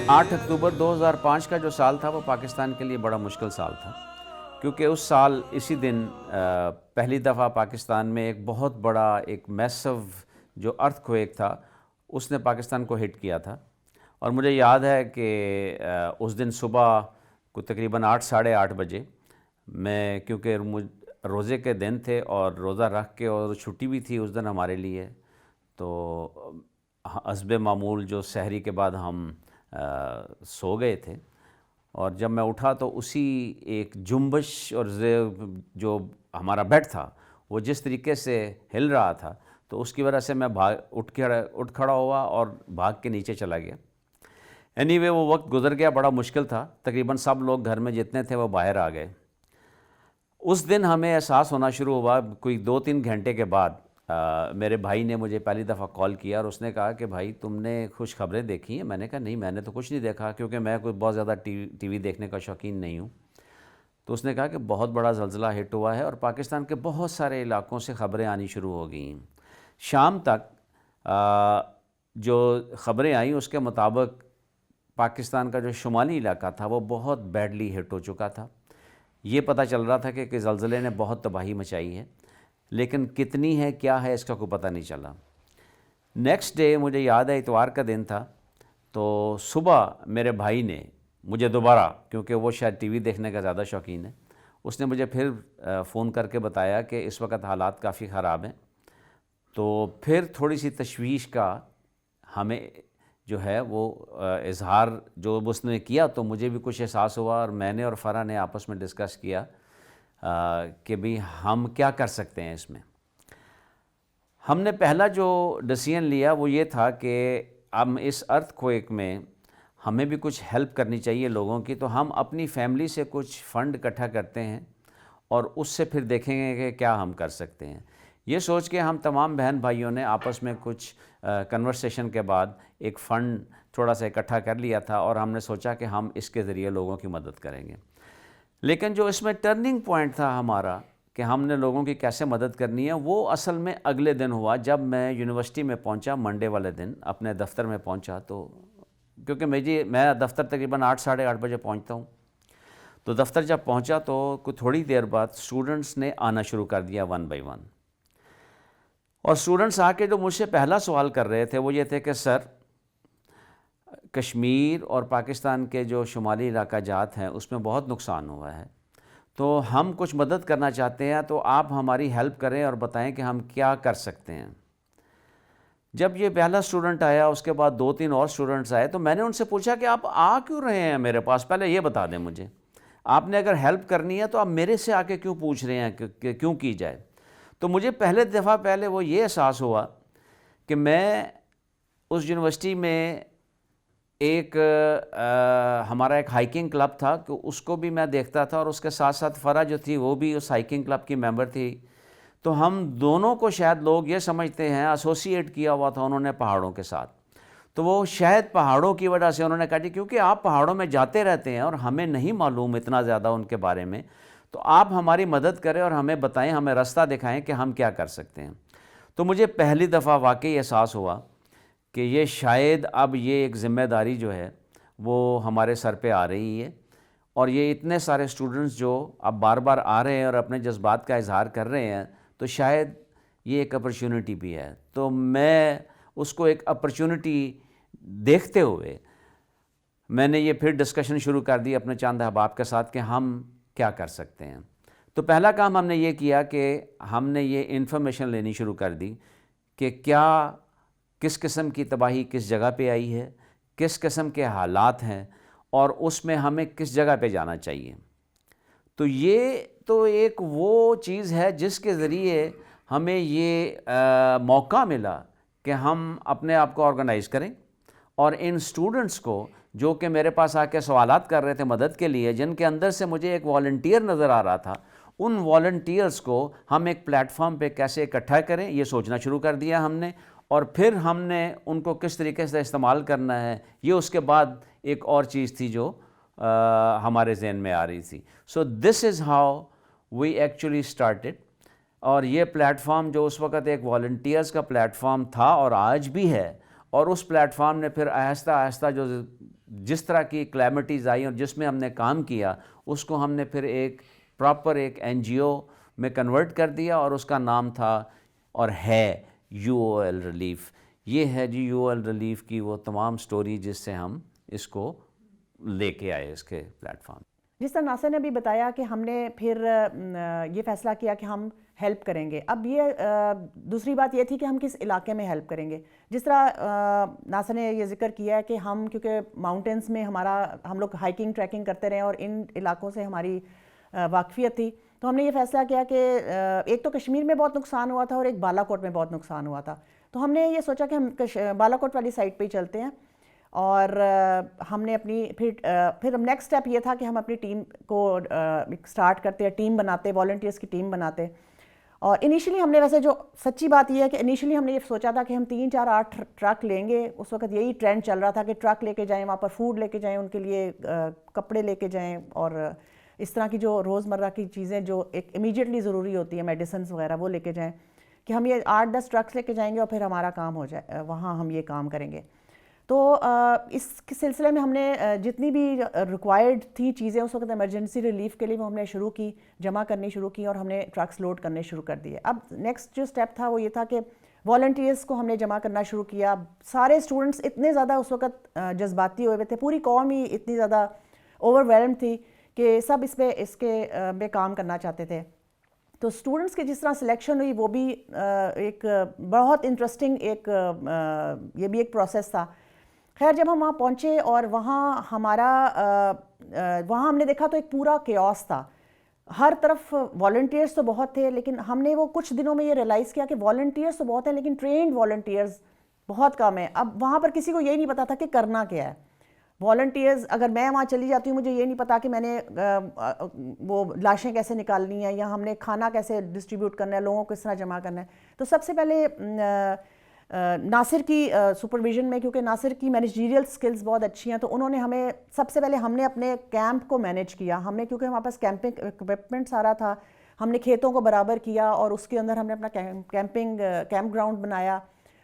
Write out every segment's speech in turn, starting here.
8 اکتوبر 2005 کا جو سال تھا وہ پاکستان کے لیے بڑا مشکل سال تھا، کیونکہ اس سال اسی دن پہلی دفعہ پاکستان میں ایک بہت بڑا ایک میسو جو ارتھ کویک تھا اس نے پاکستان کو ہٹ کیا تھا۔ اور مجھے یاد ہے کہ اس دن صبح کو تقریباً 8:30 بجے میں، کیونکہ روزے کے دن تھے اور روزہ رکھ کے اور چھٹی بھی تھی اس دن ہمارے لیے، تو حسب معمول جو سحری کے بعد ہم سو گئے تھے، اور جب میں اٹھا تو اسی ایک جنبش اور جو ہمارا بیڈ تھا وہ جس طریقے سے ہل رہا تھا تو اس کی وجہ سے میں اٹھ کھڑا ہوا اور بھاگ کے نیچے چلا گیا۔ اینی وے وہ وقت گزر گیا، بڑا مشکل تھا، تقریباً سب لوگ گھر میں جتنے تھے وہ باہر آ گئے۔ اس دن ہمیں احساس ہونا شروع ہوا کوئی 2-3 گھنٹے کے بعد، میرے بھائی نے مجھے پہلی دفعہ کال کیا اور اس نے کہا کہ بھائی تم نے خوش خبریں دیکھی ہیں؟ میں نے کہا نہیں، میں نے تو کچھ نہیں دیکھا، کیونکہ میں کوئی بہت زیادہ ٹی وی دیکھنے کا شوقین نہیں ہوں۔ تو اس نے کہا کہ بہت بڑا زلزلہ ہٹ ہوا ہے اور پاکستان کے بہت سارے علاقوں سے خبریں آنی شروع ہو گئی ہیں۔ شام تک جو خبریں آئیں اس کے مطابق پاکستان کا جو شمالی علاقہ تھا وہ بہت بیڈلی ہٹ ہو چکا تھا۔ یہ پتہ چل رہا تھا کہ زلزلے نے بہت تباہی مچائی ہے، لیکن کتنی ہے کیا ہے اس کا کوئی پتہ نہیں چلا۔ نیکسٹ ڈے مجھے یاد ہے اتوار کا دن تھا، تو صبح میرے بھائی نے مجھے دوبارہ، کیونکہ وہ شاید ٹی وی دیکھنے کا زیادہ شوقین ہے، اس نے مجھے پھر فون کر کے بتایا کہ اس وقت حالات کافی خراب ہیں۔ تو پھر تھوڑی سی تشویش کا ہمیں جو ہے وہ اظہار جو اس نے کیا تو مجھے بھی کچھ احساس ہوا، اور میں نے اور فرح نے آپس میں ڈسکس کیا کہ بھی ہم کیا کر سکتے ہیں اس میں۔ ہم نے پہلا جو ڈیسیژن لیا وہ یہ تھا کہ ہم اس ارتھ کویک میں ہمیں بھی کچھ ہیلپ کرنی چاہیے لوگوں کی، تو ہم اپنی فیملی سے کچھ فنڈ اکٹھا کرتے ہیں اور اس سے پھر دیکھیں گے کہ کیا ہم کر سکتے ہیں۔ یہ سوچ کے ہم تمام بہن بھائیوں نے آپس میں کچھ کنورسیشن کے بعد ایک فنڈ تھوڑا سا اکٹھا کر لیا تھا، اور ہم نے سوچا کہ ہم اس کے ذریعے لوگوں کی مدد کریں گے۔ لیکن جو اس میں ٹرننگ پوائنٹ تھا ہمارا کہ ہم نے لوگوں کی کیسے مدد کرنی ہے، وہ اصل میں اگلے دن ہوا جب میں یونیورسٹی میں پہنچا، منڈے والے دن اپنے دفتر میں پہنچا۔ تو کیونکہ میں دفتر تقریباً 8:30 بجے پہنچتا ہوں، تو دفتر جب پہنچا تو کوئی تھوڑی دیر بعد اسٹوڈنٹس نے آنا شروع کر دیا 1 بائی 1، اور اسٹوڈنٹس آ کے جو مجھ سے پہلا سوال کر رہے تھے وہ یہ تھے کہ سر، کشمیر اور پاکستان کے جو شمالی علاقہ جات ہیں اس میں بہت نقصان ہوا ہے، تو ہم کچھ مدد کرنا چاہتے ہیں، تو آپ ہماری ہیلپ کریں اور بتائیں کہ ہم کیا کر سکتے ہیں۔ جب یہ پہلا اسٹوڈنٹ آیا اس کے بعد 2-3 اور اسٹوڈنٹس آئے، تو میں نے ان سے پوچھا کہ آپ آ کیوں رہے ہیں میرے پاس، پہلے یہ بتا دیں مجھے، آپ نے اگر ہیلپ کرنی ہے تو آپ میرے سے آ کے کیوں پوچھ رہے ہیں کہ کیوں کی جائے۔ تو مجھے پہلے وہ یہ احساس ہوا کہ میں اس یونیورسٹی میں ایک ہمارا ایک ہائیکنگ کلب تھا کہ اس کو بھی میں دیکھتا تھا، اور اس کے ساتھ ساتھ فرح جو تھی وہ بھی اس ہائیکنگ کلب کی ممبر تھی، تو ہم دونوں کو شاید لوگ یہ سمجھتے ہیں ایسوسیٹ کیا ہوا تھا انہوں نے پہاڑوں کے ساتھ۔ تو وہ شاید پہاڑوں کی وجہ سے انہوں نے کہا جی کیونکہ آپ پہاڑوں میں جاتے رہتے ہیں اور ہمیں نہیں معلوم اتنا زیادہ ان کے بارے میں، تو آپ ہماری مدد کریں اور ہمیں بتائیں، ہمیں رستہ دکھائیں کہ ہم کیا کر سکتے ہیں۔ تو مجھے پہلی دفعہ واقعی احساس ہوا کہ یہ شاید اب یہ ایک ذمہ داری جو ہے وہ ہمارے سر پہ آ رہی ہے، اور یہ اتنے سارے اسٹوڈنٹس جو اب بار بار آ رہے ہیں اور اپنے جذبات کا اظہار کر رہے ہیں، تو شاید یہ ایک اپرچونٹی بھی ہے۔ تو میں اس کو ایک اپرچونٹی دیکھتے ہوئے میں نے یہ پھر ڈسکشن شروع کر دی اپنے چند احباب کے ساتھ کہ ہم کیا کر سکتے ہیں۔ تو پہلا کام ہم نے یہ کیا کہ ہم نے یہ انفارمیشن لینی شروع کر دی کہ کس قسم کی تباہی کس جگہ پہ آئی ہے، کس قسم کے حالات ہیں، اور اس میں ہمیں کس جگہ پہ جانا چاہیے۔ تو یہ تو ایک وہ چیز ہے جس کے ذریعے ہمیں یہ موقع ملا کہ ہم اپنے آپ کو آرگنائز کریں، اور ان اسٹوڈنٹس کو جو کہ میرے پاس آ کے سوالات کر رہے تھے مدد کے لیے، جن کے اندر سے مجھے ایک والنٹیئر نظر آ رہا تھا، ان والنٹیئرس کو ہم ایک پلیٹ فارم پہ کیسے اکٹھا کریں یہ سوچنا شروع کر دیا ہم نے، اور پھر ہم نے ان کو کس طریقے سے استعمال کرنا ہے، یہ اس کے بعد ایک اور چیز تھی جو ہمارے ذہن میں آ رہی تھی۔ So this is how we actually started, اور یہ پلیٹ فارم جو اس وقت ایک والنٹیئرس کا پلیٹ فارم تھا اور آج بھی ہے، اور اس پلیٹ فارم نے پھر آہستہ آہستہ جو جس طرح کی کلیمٹیز آئی اور جس میں ہم نے کام کیا اس کو ہم نے پھر ایک پراپر ایک NGO میں کنورٹ کر دیا اور اس کا نام تھا اور ہے UOL ریلیف. یہ ہے جی UOL ریلیف کی وہ تمام سٹوری جس سے ہم اس کو لے کے آئے اس کے پلیٹ فارم. جس طرح ناصر نے بھی بتایا کہ ہم نے پھر یہ فیصلہ کیا کہ ہم ہیلپ کریں گے. اب یہ دوسری بات یہ تھی کہ ہم کس علاقے میں ہیلپ کریں گے. جس طرح ناصر نے یہ ذکر کیا ہے کہ ہم کیونکہ ماؤنٹینس میں ہم لوگ ہائکنگ ٹریکنگ کرتے رہے اور ان علاقوں سے ہماری واقفیت تھی, تو ہم نے یہ فیصلہ کیا کہ ایک تو کشمیر میں بہت نقصان ہوا تھا اور ایک بالا کوٹ میں بہت نقصان ہوا تھا, تو ہم نے یہ سوچا کہ ہم بالا کوٹ والی سائٹ پہ ہی چلتے ہیں. اور ہم نے اپنی پھر نیکسٹ اسٹیپ یہ تھا کہ ہم اپنی ٹیم کو سٹارٹ کرتے ہیں, ٹیم بناتے, والنٹیئرس کی ٹیم بناتے. اور انیشلی ہم نے ویسے جو سچی بات یہ ہے کہ انیشلی ہم نے یہ سوچا تھا کہ ہم 3 4 8 ٹرک لیں گے. اس وقت یہی ٹرینڈ چل رہا تھا کہ ٹرک لے کے جائیں, وہاں پر فوڈ لے کے جائیں, ان کے لیے کپڑے لے کے جائیں اور اس طرح کی جو روزمرہ کی چیزیں جو ایک امیجیٹلی ضروری ہوتی ہیں, میڈیسنز وغیرہ, وہ لے کے جائیں کہ ہم یہ 8 10 ٹرکس لے کے جائیں گے اور پھر ہمارا کام ہو جائے, وہاں ہم یہ کام کریں گے. تو اس سلسلے میں ہم نے جتنی بھی ریکوائرڈ تھی چیزیں اس وقت ایمرجنسی ریلیف کے لیے وہ ہم نے شروع کی, جمع کرنی شروع کی اور ہم نے ٹرکس لوڈ کرنے شروع کر دیے. اب نیکسٹ جو اسٹیپ تھا وہ یہ تھا کہ والنٹیئرس کو ہم نے جمع کرنا شروع کیا. سارے اسٹوڈنٹس اتنے زیادہ اس وقت جذباتی ہوئے تھے, پوری قوم ہی اتنی زیادہ اوور ویلم تھی کہ سب اس کے میں کام کرنا چاہتے تھے. تو اسٹوڈنٹس کی جس طرح سلیکشن ہوئی وہ بھی ایک بہت انٹرسٹنگ یہ بھی ایک پروسیس تھا. خیر جب ہم وہاں پہنچے اور وہاں ہم نے دیکھا تو ایک پورا کیوس تھا, ہر طرف والنٹیئرس تو بہت تھے, لیکن ہم نے وہ کچھ دنوں میں یہ ریئلائز کیا کہ والنٹیئرس تو بہت ہیں لیکن ٹرینڈ والنٹیئرس بہت کم ہیں. اب وہاں پر کسی کو یہی نہیں پتا تھا کہ کرنا کیا ہے. والنٹیئرز اگر میں وہاں چلی جاتی ہوں مجھے یہ نہیں پتا کہ میں نے وہ لاشیں کیسے نکالنی ہیں یا ہم نے کھانا کیسے ڈسٹریبیوٹ کرنا ہے, لوگوں کو کس طرح جمع کرنا ہے. تو سب سے پہلے ناصر کی سپرویژن میں, کیونکہ ناصر کی مینیجریل سکلز بہت اچھی ہیں, تو انہوں نے ہمیں سب سے پہلے ہم نے اپنے کیمپ کو مینیج کیا. ہم نے کیونکہ ہمارے پاس کیمپنگ ایکوپمنٹ سارا تھا, ہم نے کھیتوں کو برابر کیا اور اس کے اندر ہم نے اپنا کیمپ گراؤنڈ بنایا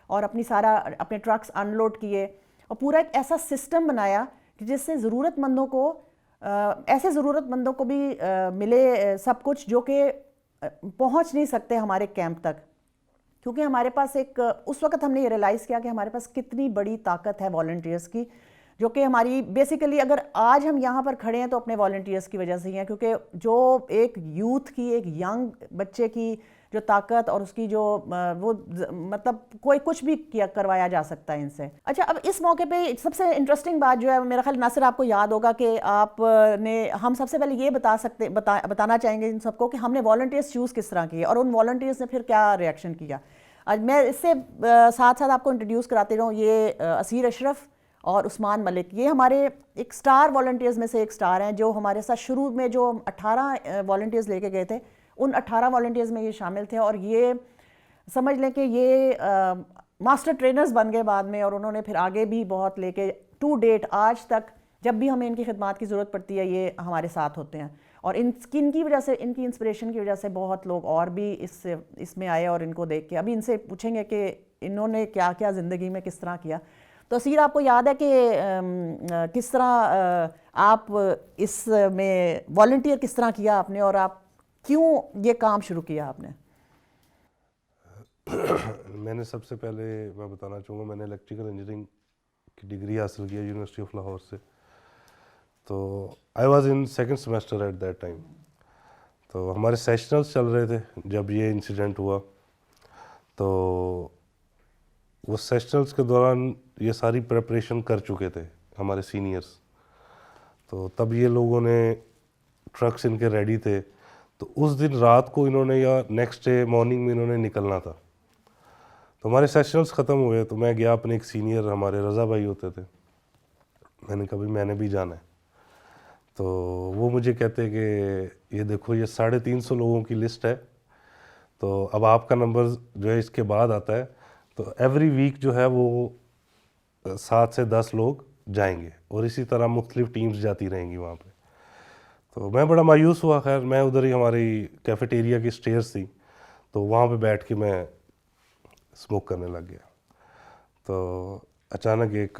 اور اپنے ٹرکس ان لوڈ کیے اور پورا ایک ایسا سسٹم بنایا کہ جس سے ضرورت مندوں کو بھی ملے سب کچھ جو کہ پہنچ نہیں سکتے ہمارے کیمپ تک. کیونکہ ہمارے پاس اس وقت ہم نے یہ ریئلائز کیا کہ ہمارے پاس کتنی بڑی طاقت ہے والنٹیئرس کی, جو کہ ہماری بیسیکلی اگر آج ہم یہاں پر کھڑے ہیں تو اپنے والنٹیئرس کی وجہ سے ہی ہیں. کیونکہ جو ایک یوتھ کی, ایک ینگ بچے کی جو طاقت اور اس کی جو وہ مطلب کوئی کچھ بھی کروایا جا سکتا ہے ان سے. اچھا اب اس موقع پہ سب سے انٹرسٹنگ بات جو ہے میرا خیال ناصر آپ کو یاد ہوگا کہ ہم سب سے پہلے یہ بتانا چاہیں گے ان سب کو کہ ہم نے والنٹیئرس چوز کس طرح کیے اور ان والنٹیئرس نے پھر کیا ریئیکشن کیا. آج میں اس سے ساتھ آپ کو انٹروڈیوس کراتے رہوں, یہ اسیر اشرف اور عثمان ملک, یہ ہمارے ایک سٹار والنٹیئرز میں سے ایک سٹار ہیں جو ہمارے ساتھ شروع میں جو 18 والنٹیئرز لے کے گئے تھے ان 18 والنٹیئرز میں یہ شامل تھے. اور یہ سمجھ لیں کہ یہ ماسٹر ٹرینرز بن گئے بعد میں, اور انہوں نے پھر آگے بھی بہت لے کے ٹو ڈیٹ آج تک جب بھی ہمیں ان کی خدمات کی ضرورت پڑتی ہے یہ ہمارے ساتھ ہوتے ہیں. اور ان کی وجہ سے, ان کی انسپریشن کی وجہ سے بہت لوگ اور بھی اس میں آئے اور ان کو دیکھ کے ابھی ان سے پوچھیں گے کہ انہوں نے کیا کیا زندگی میں کس طرح کیا. تو اسیر آپ کو یاد ہے کہ کس طرح آپ اس میں والنٹیئر کس طرح کیا آپ نے اور آپ کیوں یہ کام شروع کیا آپ نے؟ میں نے سب سے پہلے میں بتانا چاہوں گا میں نے الیکٹریکل انجینئرنگ کی ڈگری حاصل کیا یونیورسٹی آف لاہور سے. تو I was in second semester at that time. تو ہمارے سیشنلز چل رہے تھے جب یہ انسیڈنٹ ہوا. تو وہ سیشنلز کے دوران یہ ساری پریپریشن کر چکے تھے ہمارے سینئرز. تو تب یہ لوگوں نے ٹرکس ان کے ریڈی تھے. تو اس دن رات کو انہوں نے یا نیکسٹ ڈے مارننگ میں انہوں نے نکلنا تھا. تو ہمارے سیشنلز ختم ہوئے تو میں گیا اپنے ایک سینئر ہمارے رضا بھائی ہوتے تھے, میں نے کہا بھائی میں نے بھی جانا ہے. تو وہ مجھے کہتے کہ یہ دیکھو یہ 350 لوگوں کی لسٹ ہے, تو اب آپ کا نمبر جو ہے اس کے بعد آتا ہے. تو ایوری ویک جو ہے وہ 7 سے 10 لوگ جائیں گے اور اسی طرح مختلف ٹیمز جاتی رہیں گی وہاں پہ. تو میں بڑا مایوس ہوا. خیر میں ادھر ہی ہماری کیفیٹیریا کی اسٹیئرس تھی تو وہاں پہ بیٹھ کے میں اسموک کرنے لگ گیا. تو اچانک ایک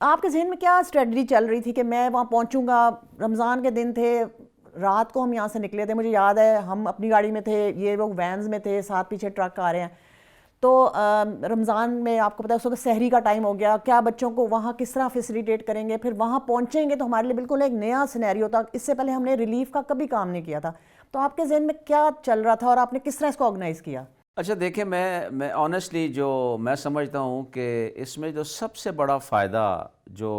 آپ کے ذہن میں کیا اسٹریٹجی چل رہی تھی کہ میں وہاں پہنچوں گا؟ رمضان کے دن تھے، رات کو ہم یہاں سے نکلے تھے، مجھے یاد ہے ہم اپنی گاڑی میں تھے، یہ لوگ وینز میں تھے، ساتھ پیچھے ٹرک آ رہے ہیں. تو رمضان میں آپ کو پتا ہے اس وقت سحری کا ٹائم ہو گیا، کیا بچوں کو وہاں کس طرح فیسیلیٹیٹ کریں گے؟ پھر وہاں پہنچیں گے تو ہمارے لیے بالکل ایک نیا سینیریو تھا، اس سے پہلے ہم نے ریلیف کا کبھی کام نہیں کیا تھا. تو آپ کے ذہن میں کیا چل رہا تھا اور آپ نے کس طرح اس کو آرگنائز کیا؟ اچھا دیکھیں، میں آنیسٹلی جو میں سمجھتا ہوں کہ اس میں جو سب سے بڑا فائدہ جو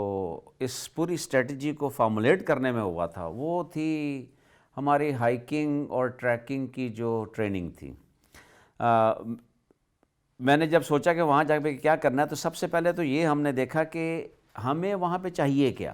اس پوری اسٹریٹجی کو فارمولیٹ کرنے میں ہوا تھا وہ تھی ہماری ہائیکنگ اور ٹریکنگ کی جو ٹریننگ تھی. میں نے جب سوچا کہ وہاں جا کے کیا کرنا ہے تو سب سے پہلے تو یہ ہم نے دیکھا کہ ہمیں وہاں پہ چاہیے کیا.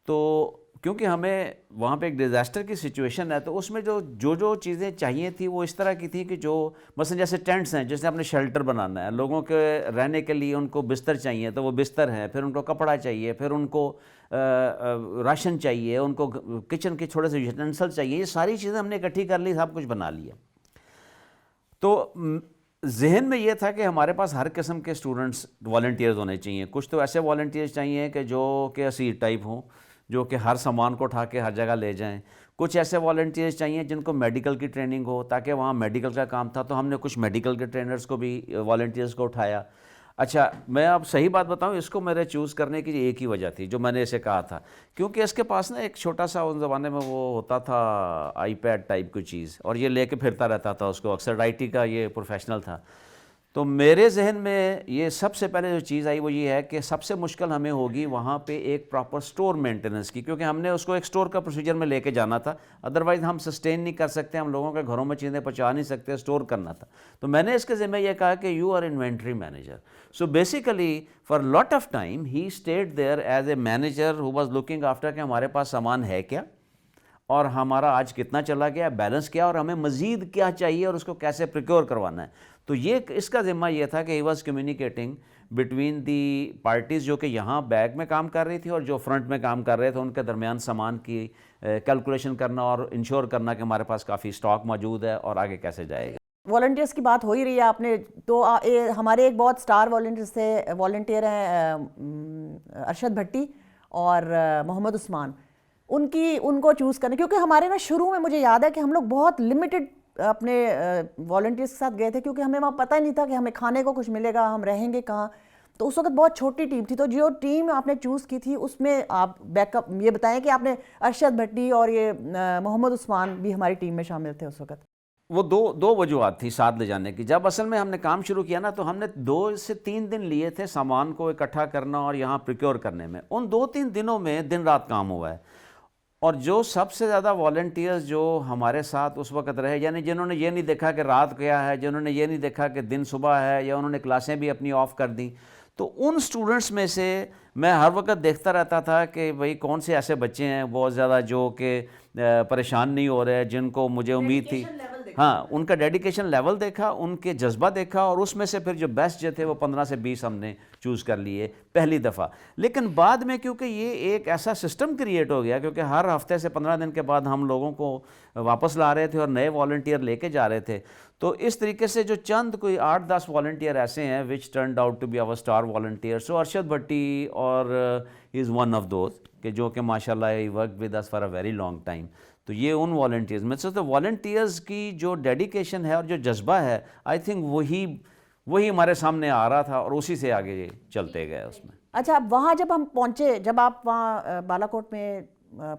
تو کیونکہ ہمیں وہاں پہ ایک ڈیزاسٹر کی سچویشن ہے تو اس میں جو چیزیں چاہیے تھی وہ اس طرح کی تھی کہ جو مثلا جیسے ٹینٹس ہیں، جیسے اپنے شیلٹر بنانا ہے، لوگوں کے رہنے کے لیے ان کو بستر چاہیے تو وہ بستر ہے، پھر ان کو کپڑا چاہیے، پھر ان کو راشن چاہیے، ان کو کچن کے چھوٹے سے یوٹینسل چاہیے. یہ ساری چیزیں ہم نے اکٹھی کر لی، سب کچھ بنا لیا. تو ذہن میں یہ تھا کہ ہمارے پاس ہر قسم کے اسٹوڈنٹس والنٹیئرز ہونے چاہیے. کچھ تو ایسے والنٹیئرز چاہیے کہ جو کہ اسیر ٹائپ ہوں، جو کہ ہر سامان کو اٹھا کے ہر جگہ لے جائیں. کچھ ایسے والنٹیئرز چاہیے جن کو میڈیکل کی ٹریننگ ہو تاکہ وہاں میڈیکل کا کام تھا، تو ہم نے کچھ میڈیکل کے ٹرینرز کو بھی والنٹیئرز کو اٹھایا. اچھا میں اب صحیح بات بتاؤں، اس کو میرے چوز کرنے کی ایک ہی وجہ تھی جو میں نے اسے کہا تھا، کیونکہ اس کے پاس نا ایک چھوٹا سا ان زمانے میں وہ ہوتا تھا آئی پیڈ ٹائپ کی چیز، اور یہ لے کے پھرتا رہتا تھا اس کو، اکثر آئی ٹی کا یہ پروفیشنل تھا. تو میرے ذہن میں یہ سب سے پہلے جو چیز آئی وہ یہ ہے کہ سب سے مشکل ہمیں ہوگی وہاں پہ ایک پراپر سٹور مینٹیننس کی، کیونکہ ہم نے اس کو ایک سٹور کا پروسیجر میں لے کے جانا تھا، ادروائز ہم سسٹین نہیں کر سکتے، ہم لوگوں کے گھروں میں چیزیں پہنچا نہیں سکتے، سٹور کرنا تھا. تو میں نے اس کے ذمہ یہ کہا کہ you are inventory manager. So basically for lot of time he stayed there as a manager who was looking after کہ ہمارے پاس سامان ہے کیا، اور ہمارا آج کتنا چلا گیا، بیلنس کیا، اور ہمیں مزید کیا چاہیے اور اس کو کیسے پروکیور کروانا ہے. تو یہ اس کا ذمہ یہ تھا کہ he was communicating between the parties جو کہ یہاں بیک میں کام کر رہی تھی اور جو فرنٹ میں کام کر رہے تھے، ان کے درمیان سامان کی کیلکولیشن کرنا اور انشور کرنا کہ ہمارے پاس کافی اسٹاک موجود ہے اور آگے کیسے جائے گا. والنٹیئرس کی بات ہو ہی رہی ہے آپ نے، تو ہمارے ایک بہت سٹار والنٹیئر ہیں ارشد بھٹی اور محمد عثمان. ان کو چوز کرنے، کیونکہ ہمارے نا شروع میں مجھے یاد ہے کہ ہم لوگ بہت لمیٹڈ اپنے والنٹیئرس کے ساتھ گئے تھے، کیونکہ ہمیں وہاں پتہ ہی نہیں تھا کہ ہمیں کھانے کو کچھ ملے گا، ہم رہیں گے کہاں. تو اس وقت بہت چھوٹی ٹیم تھی. تو جو ٹیم آپ نے چوز کی تھی اس میں آپ بیک اپ یہ بتائیں کہ آپ نے ارشد بھٹی اور یہ محمد عثمان بھی ہماری ٹیم میں شامل تھے اس وقت. وہ دو وجوہات تھی ساتھ لے جانے کی. جب اصل میں ہم نے کام شروع کیا نا تو ہم نے 2 سے 3 دن لیے تھے سامان کو اکٹھا کرنا اور یہاں پروکیور کرنے میں. ان 2-3 دنوں میں دن رات کام ہوا ہے. اور جو سب سے زیادہ والنٹیئرز جو ہمارے ساتھ اس وقت رہے، یعنی جنہوں نے یہ نہیں دیکھا کہ رات کیا ہے، جنہوں نے یہ نہیں دیکھا کہ دن صبح ہے، یا انہوں نے کلاسیں بھی اپنی آف کر دیں، تو ان سٹوڈنٹس میں سے میں ہر وقت دیکھتا رہتا تھا کہ بھئی کون سے ایسے بچے ہیں بہت زیادہ جو کہ پریشان نہیں ہو رہے، جن کو مجھے امید تھی. ہاں، ان کا ڈیڈیکیشن لیول دیکھا، ان کے جذبہ دیکھا، اور اس میں سے پھر جو بیسٹ جو تھے وہ 15 سے 20 ہم نے چوز کر لیے پہلی دفعہ. لیکن بعد میں کیونکہ یہ ایک ایسا سسٹم کریٹ ہو گیا، کیونکہ ہر ہفتے سے 15 دن کے بعد ہم لوگوں کو واپس لا رہے تھے اور نئے والنٹیئر لے کے جا رہے تھے، تو اس طریقے سے جو چند کوئی 8-10 والنٹیئر ایسے ہیں which turned out to be our star volunteer. So Arshad Bhatti اور از ون آف دوز کہ جو کہ ماشاء اللہ ہی work with us for a very long time. تو یہ ان والنٹیئرز میں سے تو والنٹیئرز کی جو ڈیڈیکیشن ہے اور جو جذبہ ہے، آئی تھنک وہی ہمارے سامنے آ رہا تھا اور اسی سے آگے چلتے گئے اس میں. اچھا، وہاں جب ہم پہنچے، جب آپ وہاں بالا کوٹ میں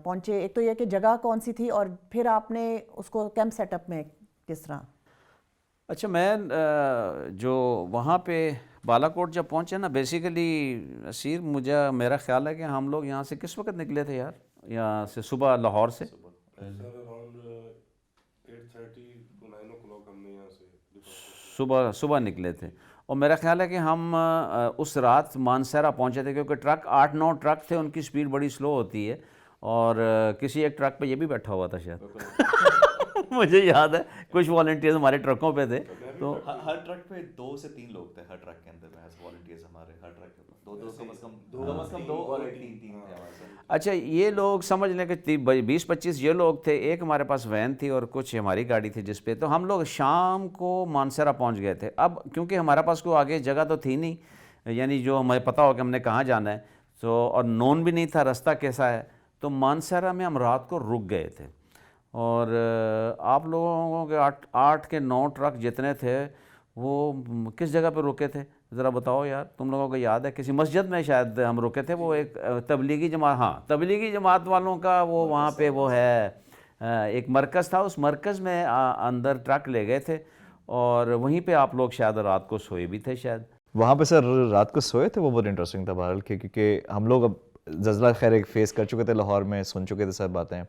پہنچے، ایک تو یہ کہ جگہ کون سی تھی اور پھر آپ نے اس کو کیمپ سیٹ اپ میں کس طرح؟ اچھا، میں جو وہاں پہ بالا کوٹ جب پہنچے نا، بیسیکلی اسیر میرا خیال ہے کہ ہم لوگ یہاں سے کس وقت نکلے تھے یار، یہاں سے صبح لاہور سے صبح نکلے تھے، اور میرا خیال ہے کہ ہم اس رات مانسہرہ پہنچے تھے، کیونکہ ٹرک 8-9 ٹرک تھے، ان کی سپیڈ بڑی سلو ہوتی ہے، اور کسی ایک ٹرک پہ یہ بھی بیٹھا ہوا تھا شاید مجھے یاد ہے کچھ والنٹیئرز ہمارے ٹرکوں پہ تھے. تو ہر ٹرک پہ 2 سے 3 لوگ تھے، ہر ٹرک کے اندر والنٹیئرز ہمارے ہر ٹرک کے اوپر 2 کم از کم 2 اور 3 تھے ہمارے ساتھ. اچھا، یہ لوگ سمجھ لیں کہ 20-25 یہ لوگ تھے. ایک ہمارے پاس وین تھی اور کچھ ہماری گاڑی تھی جس پہ، تو ہم لوگ شام کو مانسہرہ پہنچ گئے تھے. اب کیونکہ ہمارے پاس کوئی آگے جگہ تو تھی نہیں، یعنی جو ہمیں پتہ ہو کہ ہم نے کہاں جانا ہے، اور نون بھی نہیں تھا راستہ کیسا ہے. تو مانسہرہ میں ہم رات کو رک گئے تھے, اور آپ لوگوں کے 8 کے 9 ٹرک جتنے تھے وہ کس جگہ پہ رکے تھے ذرا بتاؤ یار, تم لوگوں کو یاد ہے؟ کسی مسجد میں شاید ہم رکے تھے. وہ ایک تبلیغی جماعت, ہاں تبلیغی جماعت والوں کا وہ وہاں پہ وہ ہے ایک مرکز تھا, اس مرکز میں اندر ٹرک لے گئے تھے, اور وہیں پہ آپ لوگ شاید رات کو سوئے بھی تھے شاید. وہاں پہ سر رات کو سوئے تھے, وہ بہت انٹرسٹنگ تھا بہرحال, کیونکہ ہم لوگ اب زلزلہ خیر ایک فیس کر چکے تھے لاہور میں, سن چکے تھے سب باتیں,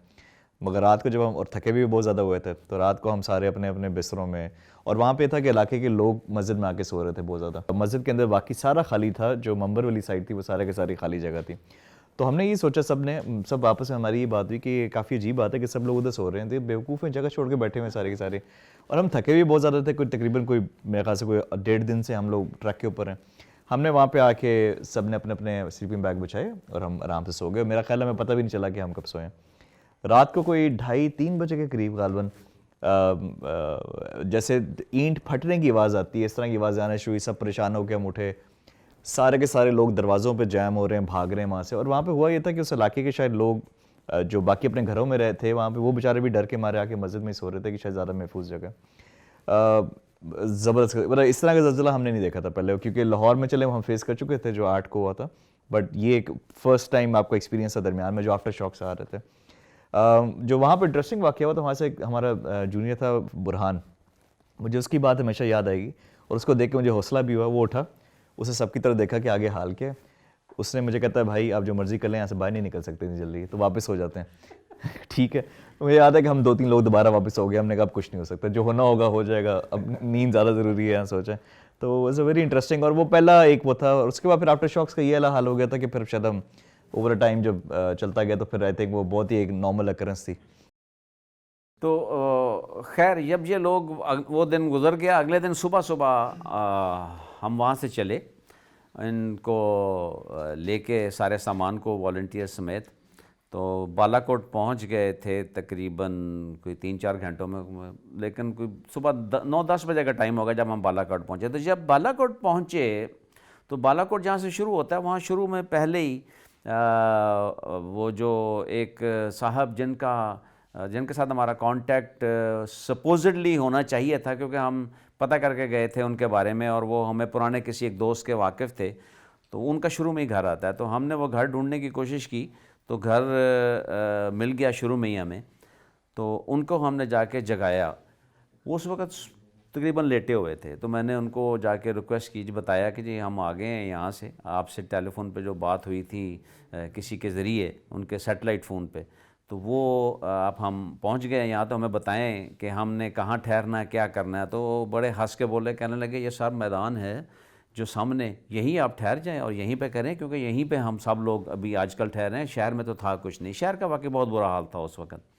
مگر رات کو جب ہم, اور تھکے بھی بہت زیادہ ہوئے تھے, تو رات کو ہم سارے اپنے اپنے بستروں میں, اور وہاں پہ تھا کہ علاقے کے لوگ مسجد میں آ کے سو رہے تھے بہت زیادہ. مسجد کے اندر باقی سارا خالی تھا, جو ممبر والی سائڈ تھی وہ سارے کے ساری خالی جگہ تھی. تو ہم نے یہ سوچا, سب آپس میں ہماری یہ بات ہوئی کہ یہ کافی عجیب بات ہے کہ سب لوگ ادھر سو رہے ہیں, بیوقوف ہیں جگہ چھوڑ کے بیٹھے ہوئے سارے کے سارے, اور ہم تھکے بھی بہت زیادہ تھے, تقریباً میرے خیال سے 1.5 دن سے ہم لوگ ٹرک کے اوپر ہیں. ہم نے وہاں پہ آ کے سب نے اپنے اپنے سلیپنگ بیگ بچھائے اور ہم آرام سے سو گئے. میرا خیال ہے ہمیں پتہ بھی نہیں چلا کہ ہم کب سوئے. رات کو کوئی 2:30-3 بجے کے قریب غالباً جیسے اینٹ پھٹنے کی آواز آتی ہے, اس طرح کی آواز آنا شروع ہوئی. سب پریشان ہو کے ہم اٹھے, سارے کے سارے لوگ دروازوں پہ جیم ہو رہے ہیں, بھاگ رہے ہیں وہاں سے. اور وہاں پہ ہوا یہ تھا کہ اس علاقے کے شاید لوگ جو باقی اپنے گھروں میں رہے تھے وہاں پہ, وہ بیچارے بھی ڈر کے مارے آ کے مسجد میں سو رہے تھے کہ شاید زیادہ محفوظ جگہ. زبردست, مطلب اس طرح کا زلزلہ ہم نے نہیں دیکھا تھا پہلے, کیونکہ لاہور میں چلے ہم فیس کر چکے تھے جو 8 کو ہوا تھا, بٹ یہ ایک فرسٹ ٹائم آپ کو ایکسپیرینس تھا درمیان میں جو آفٹر شاکس آ رہے تھے. جو وہاں پہ انٹرسٹنگ واقعہ ہوا تھا, وہاں سے ہمارا جونیئر تھا برہان, مجھے اس کی بات ہمیشہ یاد آئے گی, اور اس کو دیکھ کے مجھے حوصلہ بھی ہوا. وہ اٹھا, اسے سب کی طرف دیکھا کہ آگے حال کیا ہے. اس نے مجھے کہتا ہے بھائی آپ جو مرضی کر لیں, یہاں سے باہر نہیں نکل سکتے اتنی جلدی, تو واپس ہو جاتے ہیں. ٹھیک ہے, مجھے یاد ہے کہ ہم 2-3 لوگ دوبارہ واپس ہو گئے. ہم نے کہا اب کچھ نہیں ہو سکتا, جو ہونا ہوگا ہو جائے گا, اب نیند زیادہ ضروری ہے یہاں سوچیں. تو واز اے ویری انٹرسٹنگ, اور وہ پہلا ایک وہ تھا. اور اس کے بعد پھر آفٹر شاکس کا یہ حال ہو گیا تھا کہ پھر شاید ہم اوور اے ٹائم جب چلتا گیا تو پھر آئی تھنک وہ بہت ہی ایک نارمل اکرنس تھی. تو خیر جب یہ لوگ وہ دن گزر گیا, اگلے دن صبح ہم وہاں سے چلے ان کو لے کے سارے سامان کو والنٹیئر سمیت. تو بالا کوٹ پہنچ گئے تھے تقریباً کوئی 3-4 گھنٹوں میں, لیکن کوئی صبح 9-10 بجے کا ٹائم ہوگا جب ہم بالا کوٹ پہنچے. تو جب بالا کوٹ پہنچے تو بالا کوٹ جہاں سے شروع ہوتا ہے وہاں شروع میں پہلے ہی وہ جو ایک صاحب جن کے ساتھ ہمارا کانٹیکٹ سپوزڈلی ہونا چاہیے تھا, کیونکہ ہم پتہ کر کے گئے تھے ان کے بارے میں, اور وہ ہمیں پرانے کسی ایک دوست کے واقف تھے, تو ان کا شروع میں ہی گھر آتا ہے. تو ہم نے وہ گھر ڈھونڈنے کی کوشش کی, تو گھر مل گیا شروع میں ہی ہمیں. تو ان کو ہم نے جا کے جگایا. وہ اس وقت تقریباً لیٹے ہوئے تھے, تو میں نے ان کو جا کے ریکویسٹ کی, بتایا کہ جی ہم آ گئے ہیں یہاں سے, آپ سے ٹیلی فون پہ جو بات ہوئی تھی کسی کے ذریعے ان کے سیٹلائٹ فون پہ, تو وہ اب ہم پہنچ گئے یہاں, تو ہمیں بتائیں کہ ہم نے کہاں ٹھہرنا ہے, کیا کرنا ہے. تو وہ بڑے ہنس کے بولے, کہنے لگے یہ سب میدان ہے جو سامنے, یہیں آپ ٹھہر جائیں اور یہیں پہ کریں, کیونکہ یہیں پہ ہم سب لوگ ابھی آج کل ٹھہرے ہیں, شہر میں تو تھا کچھ نہیں. شہر کا واقعی بہت برا حال تھا اس وقت.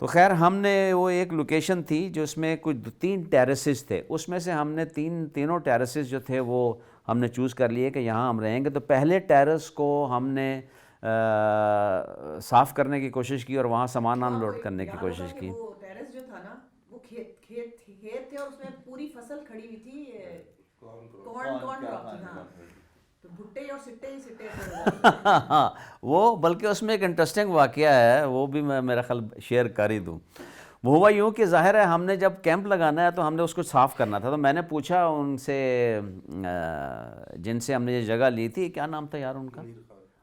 تو خیر ہم نے وہ ایک لوکیشن تھی جو اس میں کچھ 3 ٹیرسز تھے, اس میں سے ہم نے تینوں ٹیرسز جو تھے وہ ہم نے چوز کر لیے کہ یہاں ہم رہیں گے. تو پہلے ٹیرس کو ہم نے صاف کرنے کی کوشش کی اور وہاں سامان ان لوڈ کرنے کی کوشش کی. وہ ٹیرس جو تھا نا وہ کھیت تھے, اور اس میں پوری فصل کھڑی ہوئی تھی, کارن کراپ تھی. ہاں, تو بھٹے اور سٹے ہی سٹے تھے. ہاں وہ, بلکہ اس میں ایک انٹرسٹنگ واقعہ ہے, وہ بھی میں میرا خیال شیئر کر ہی دوں. وہ ہوا یوں کہ ظاہر ہے ہم نے جب کیمپ لگانا ہے تو ہم نے اس کو صاف کرنا تھا. تو میں نے پوچھا ان سے جن سے ہم نے یہ جگہ لی تھی, کیا نام تھا یار ان کا,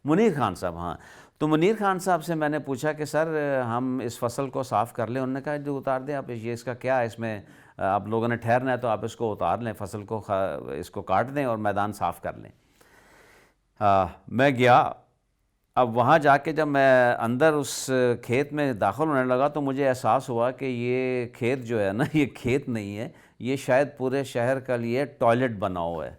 منیر خان صاحب. ہاں, تو منیر خان صاحب سے میں نے پوچھا کہ سر ہم اس فصل کو صاف کر لیں. انہوں نے کہا جو اتار دیں آپ, یہ اس کا کیا ہے, اس میں آپ لوگوں نے ٹھہرنا ہے تو آپ اس کو اتار لیں, فصل کو اس کو کاٹ دیں اور میدان صاف کر لیں. میں گیا. اب وہاں جا کے جب میں اندر اس کھیت میں داخل ہونے لگا تو مجھے احساس ہوا کہ یہ کھیت جو ہے نا, یہ کھیت نہیں ہے, یہ شاید پورے شہر کا لیے ٹوائلٹ بنا ہوا ہے.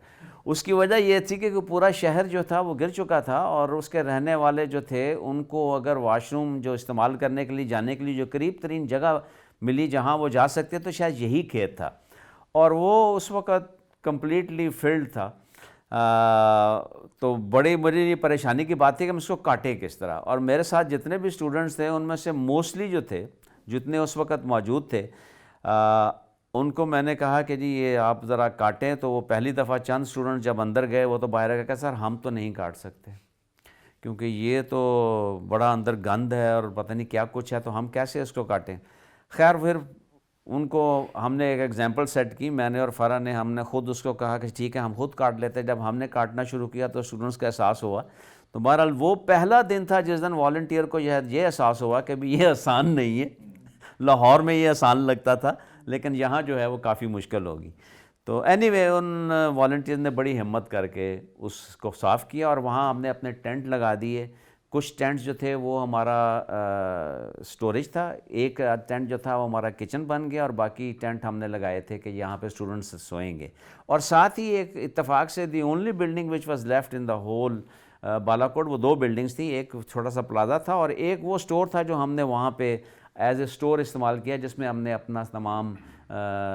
اس کی وجہ یہ تھی کہ پورا شہر جو تھا وہ گر چکا تھا, اور اس کے رہنے والے جو تھے ان کو اگر واش روم جو استعمال کرنے کے لیے جانے کے لیے جو قریب ترین جگہ ملی جہاں وہ جا سکتے تو شاید یہی کھیت تھا, اور وہ اس وقت کمپلیٹلی فلڈ تھا. تو بڑی پریشانی کی بات تھی کہ ہم اس کو کاٹیں کس طرح. اور میرے ساتھ جتنے بھی اسٹوڈنٹس تھے ان میں سے موسٹلی جو تھے, جتنے اس وقت موجود تھے, ان کو میں نے کہا کہ جی یہ آپ ذرا کاٹیں، تو وہ پہلی دفعہ چند اسٹوڈنٹ جب اندر گئے وہ تو باہر گئے کہ سر ہم تو نہیں کاٹ سکتے کیونکہ یہ تو بڑا اندر گند ہے اور پتہ نہیں کیا کچھ ہے، تو ہم کیسے اس کو کاٹیں. خیر پھر ان کو ہم نے ایک ایگزامپل سیٹ کی، میں نے اور فرح نے، ہم نے خود اس کو کہا کہ ٹھیک ہے ہم خود کاٹ لیتے. جب ہم نے کاٹنا شروع کیا تو اسٹوڈنٹس کا احساس ہوا. تو بہرحال وہ پہلا دن تھا جس دن والنٹیئر کو یہ احساس ہوا کہ بھی یہ آسان نہیں ہے. لاہور میں یہ آسان لگتا تھا لیکن یہاں جو ہے وہ کافی مشکل ہوگی. تو اینی وے ان والنٹیئر نے بڑی ہمت کر کے اس کو صاف کیا اور وہاں ہم نے اپنے ٹینٹ لگا دیے. کچھ ٹینٹس جو تھے وہ ہمارا سٹوریج تھا، ایک ٹینٹ جو تھا وہ ہمارا کچن بن گیا، اور باقی ٹینٹ ہم نے لگائے تھے کہ یہاں پہ اسٹوڈنٹس سوئیں گے. اور ساتھ ہی ایک اتفاق سے the only building which was left in the whole Balakot, وہ 2 بلڈنگس تھیں، ایک چھوٹا سا پلازا تھا اور ایک وہ اسٹور تھا جو ہم نے وہاں پہ ایز اے اسٹور استعمال کیا، جس میں ہم نے اپنا تمام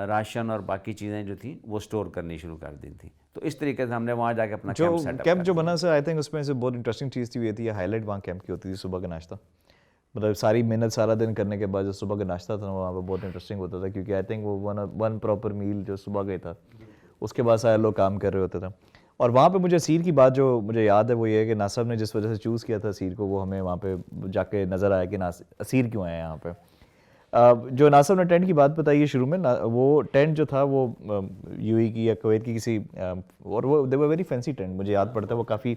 راشن اور باقی چیزیں جو تھیں وہ اسٹور کرنی شروع کر دی تھیں. تو اس طریقے سے ہم نے وہاں جا کے اپنا کیمپ سیٹ اپ کیمپ جو بنا سر، آئی تھنک اس میں سے بہت انٹرسٹنگ چیز تھی، یہ تھی ہائی لائٹ وہاں کیمپ کی ہوتی تھی صبح کا ناشتہ. مطلب ساری محنت سارا دن کرنے کے بعد جو صبح کا ناشتہ تھا وہاں پہ بہت انٹرسٹنگ ہوتا تھا، کیونکہ آئی تھنک وہ ون پراپر میل جو صبح کا ہی تھا، اس کے بعد سارے لوگ کام کر رہے ہوتے تھے. اور وہاں پہ مجھے اسیر کی بات جو مجھے یاد ہے وہ یہ ہے کہ ناصر نے جس وجہ سے چوز کیا تھا اسیر کو، وہ ہمیں وہاں پہ جا کے نظر آیا کہ اسیر کیوں آئے ہیں یہاں پہ. جو ناصر نے ٹینٹ کی بات بتائی ہے شروع میں، وہ ٹینٹ جو تھا وہ یو اے کی یا کویت کی کسی، اور وہ دے ور ویری فینسی ٹینٹ، مجھے یاد پڑتا ہے وہ کافی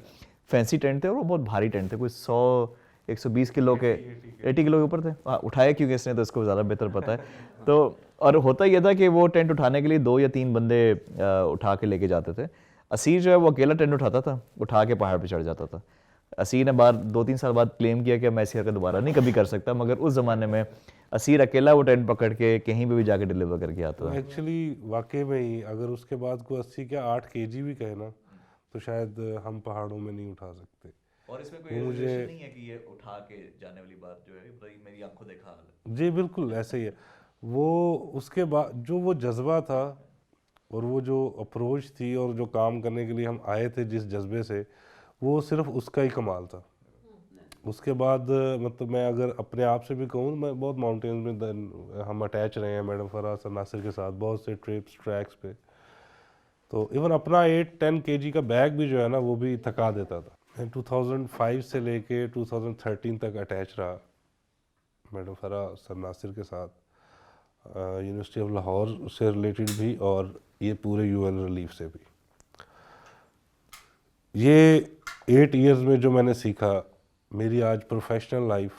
فینسی ٹینٹ تھے اور وہ بہت بھاری ٹینٹ تھے، کوئی 120 کلو کے 80 کلو کے اوپر تھے. اٹھایا کیونکہ اس نے تو اس کو زیادہ بہتر پتہ ہے. تو اور ہوتا یہ تھا کہ وہ ٹینٹ اٹھانے کے لیے 2 یا 3 بندے اٹھا کے لے کے جاتے تھے. اسیر جو ہے وہ اکیلا ٹینٹ اٹھاتا تھا، اٹھا کے پہاڑ پہ چڑھ جاتا تھا. اسیر نے 2-3 سال بعد کلیم کیا کہ میں ایسی حرکت دوبارہ نہیں کبھی کر سکتا، مگر اس زمانے میں اسیر اکیلا وہ ٹینٹ پکڑ کے کہیں پہ بھی جا کے ڈلیور کر کے آتا تھا. ایکچولی واقعی میں ہی اگر اس کے بعد کوئی 80 کیا 8 kg بھی کہے نا تو شاید ہم پہاڑوں میں نہیں اٹھا سکتے. اور اس میں کوئی ریلیشن نہیں ہے کہ یہ اٹھا کے جانے والی بات جو ہے میری آنکھوں دیکھا حال ہے. جی بالکل ایسے ہی ہے. وہ اس کے بعد جو وہ جذبہ تھا اور وہ جو اپروچ تھی اور جو کام کرنے کے لیے ہم آئے تھے جس جذبے سے، وہ صرف اس کا ہی کمال تھا. اس کے بعد مطلب میں اگر اپنے آپ سے بھی کہوں، میں بہت ماؤنٹینز میں ہم اٹیچ رہے ہیں میڈم فرح سر ناصر کے ساتھ بہت سے ٹرپس ٹریکس پہ. تو ایون اپنا 8-10 kg کا بیگ بھی جو ہے نا وہ بھی تھکا دیتا تھا. میں 2005 سے لے کے 2013 تک اٹیچ رہا میڈم فرح سر ناصر کے ساتھ، یونیورسٹی آف لاہور سے ریلیٹڈ بھی اور یہ پورے UN ریلیف سے بھی. یہ 8 ایئرز میں جو میں نے سیکھا، میری آج پروفیشنل لائف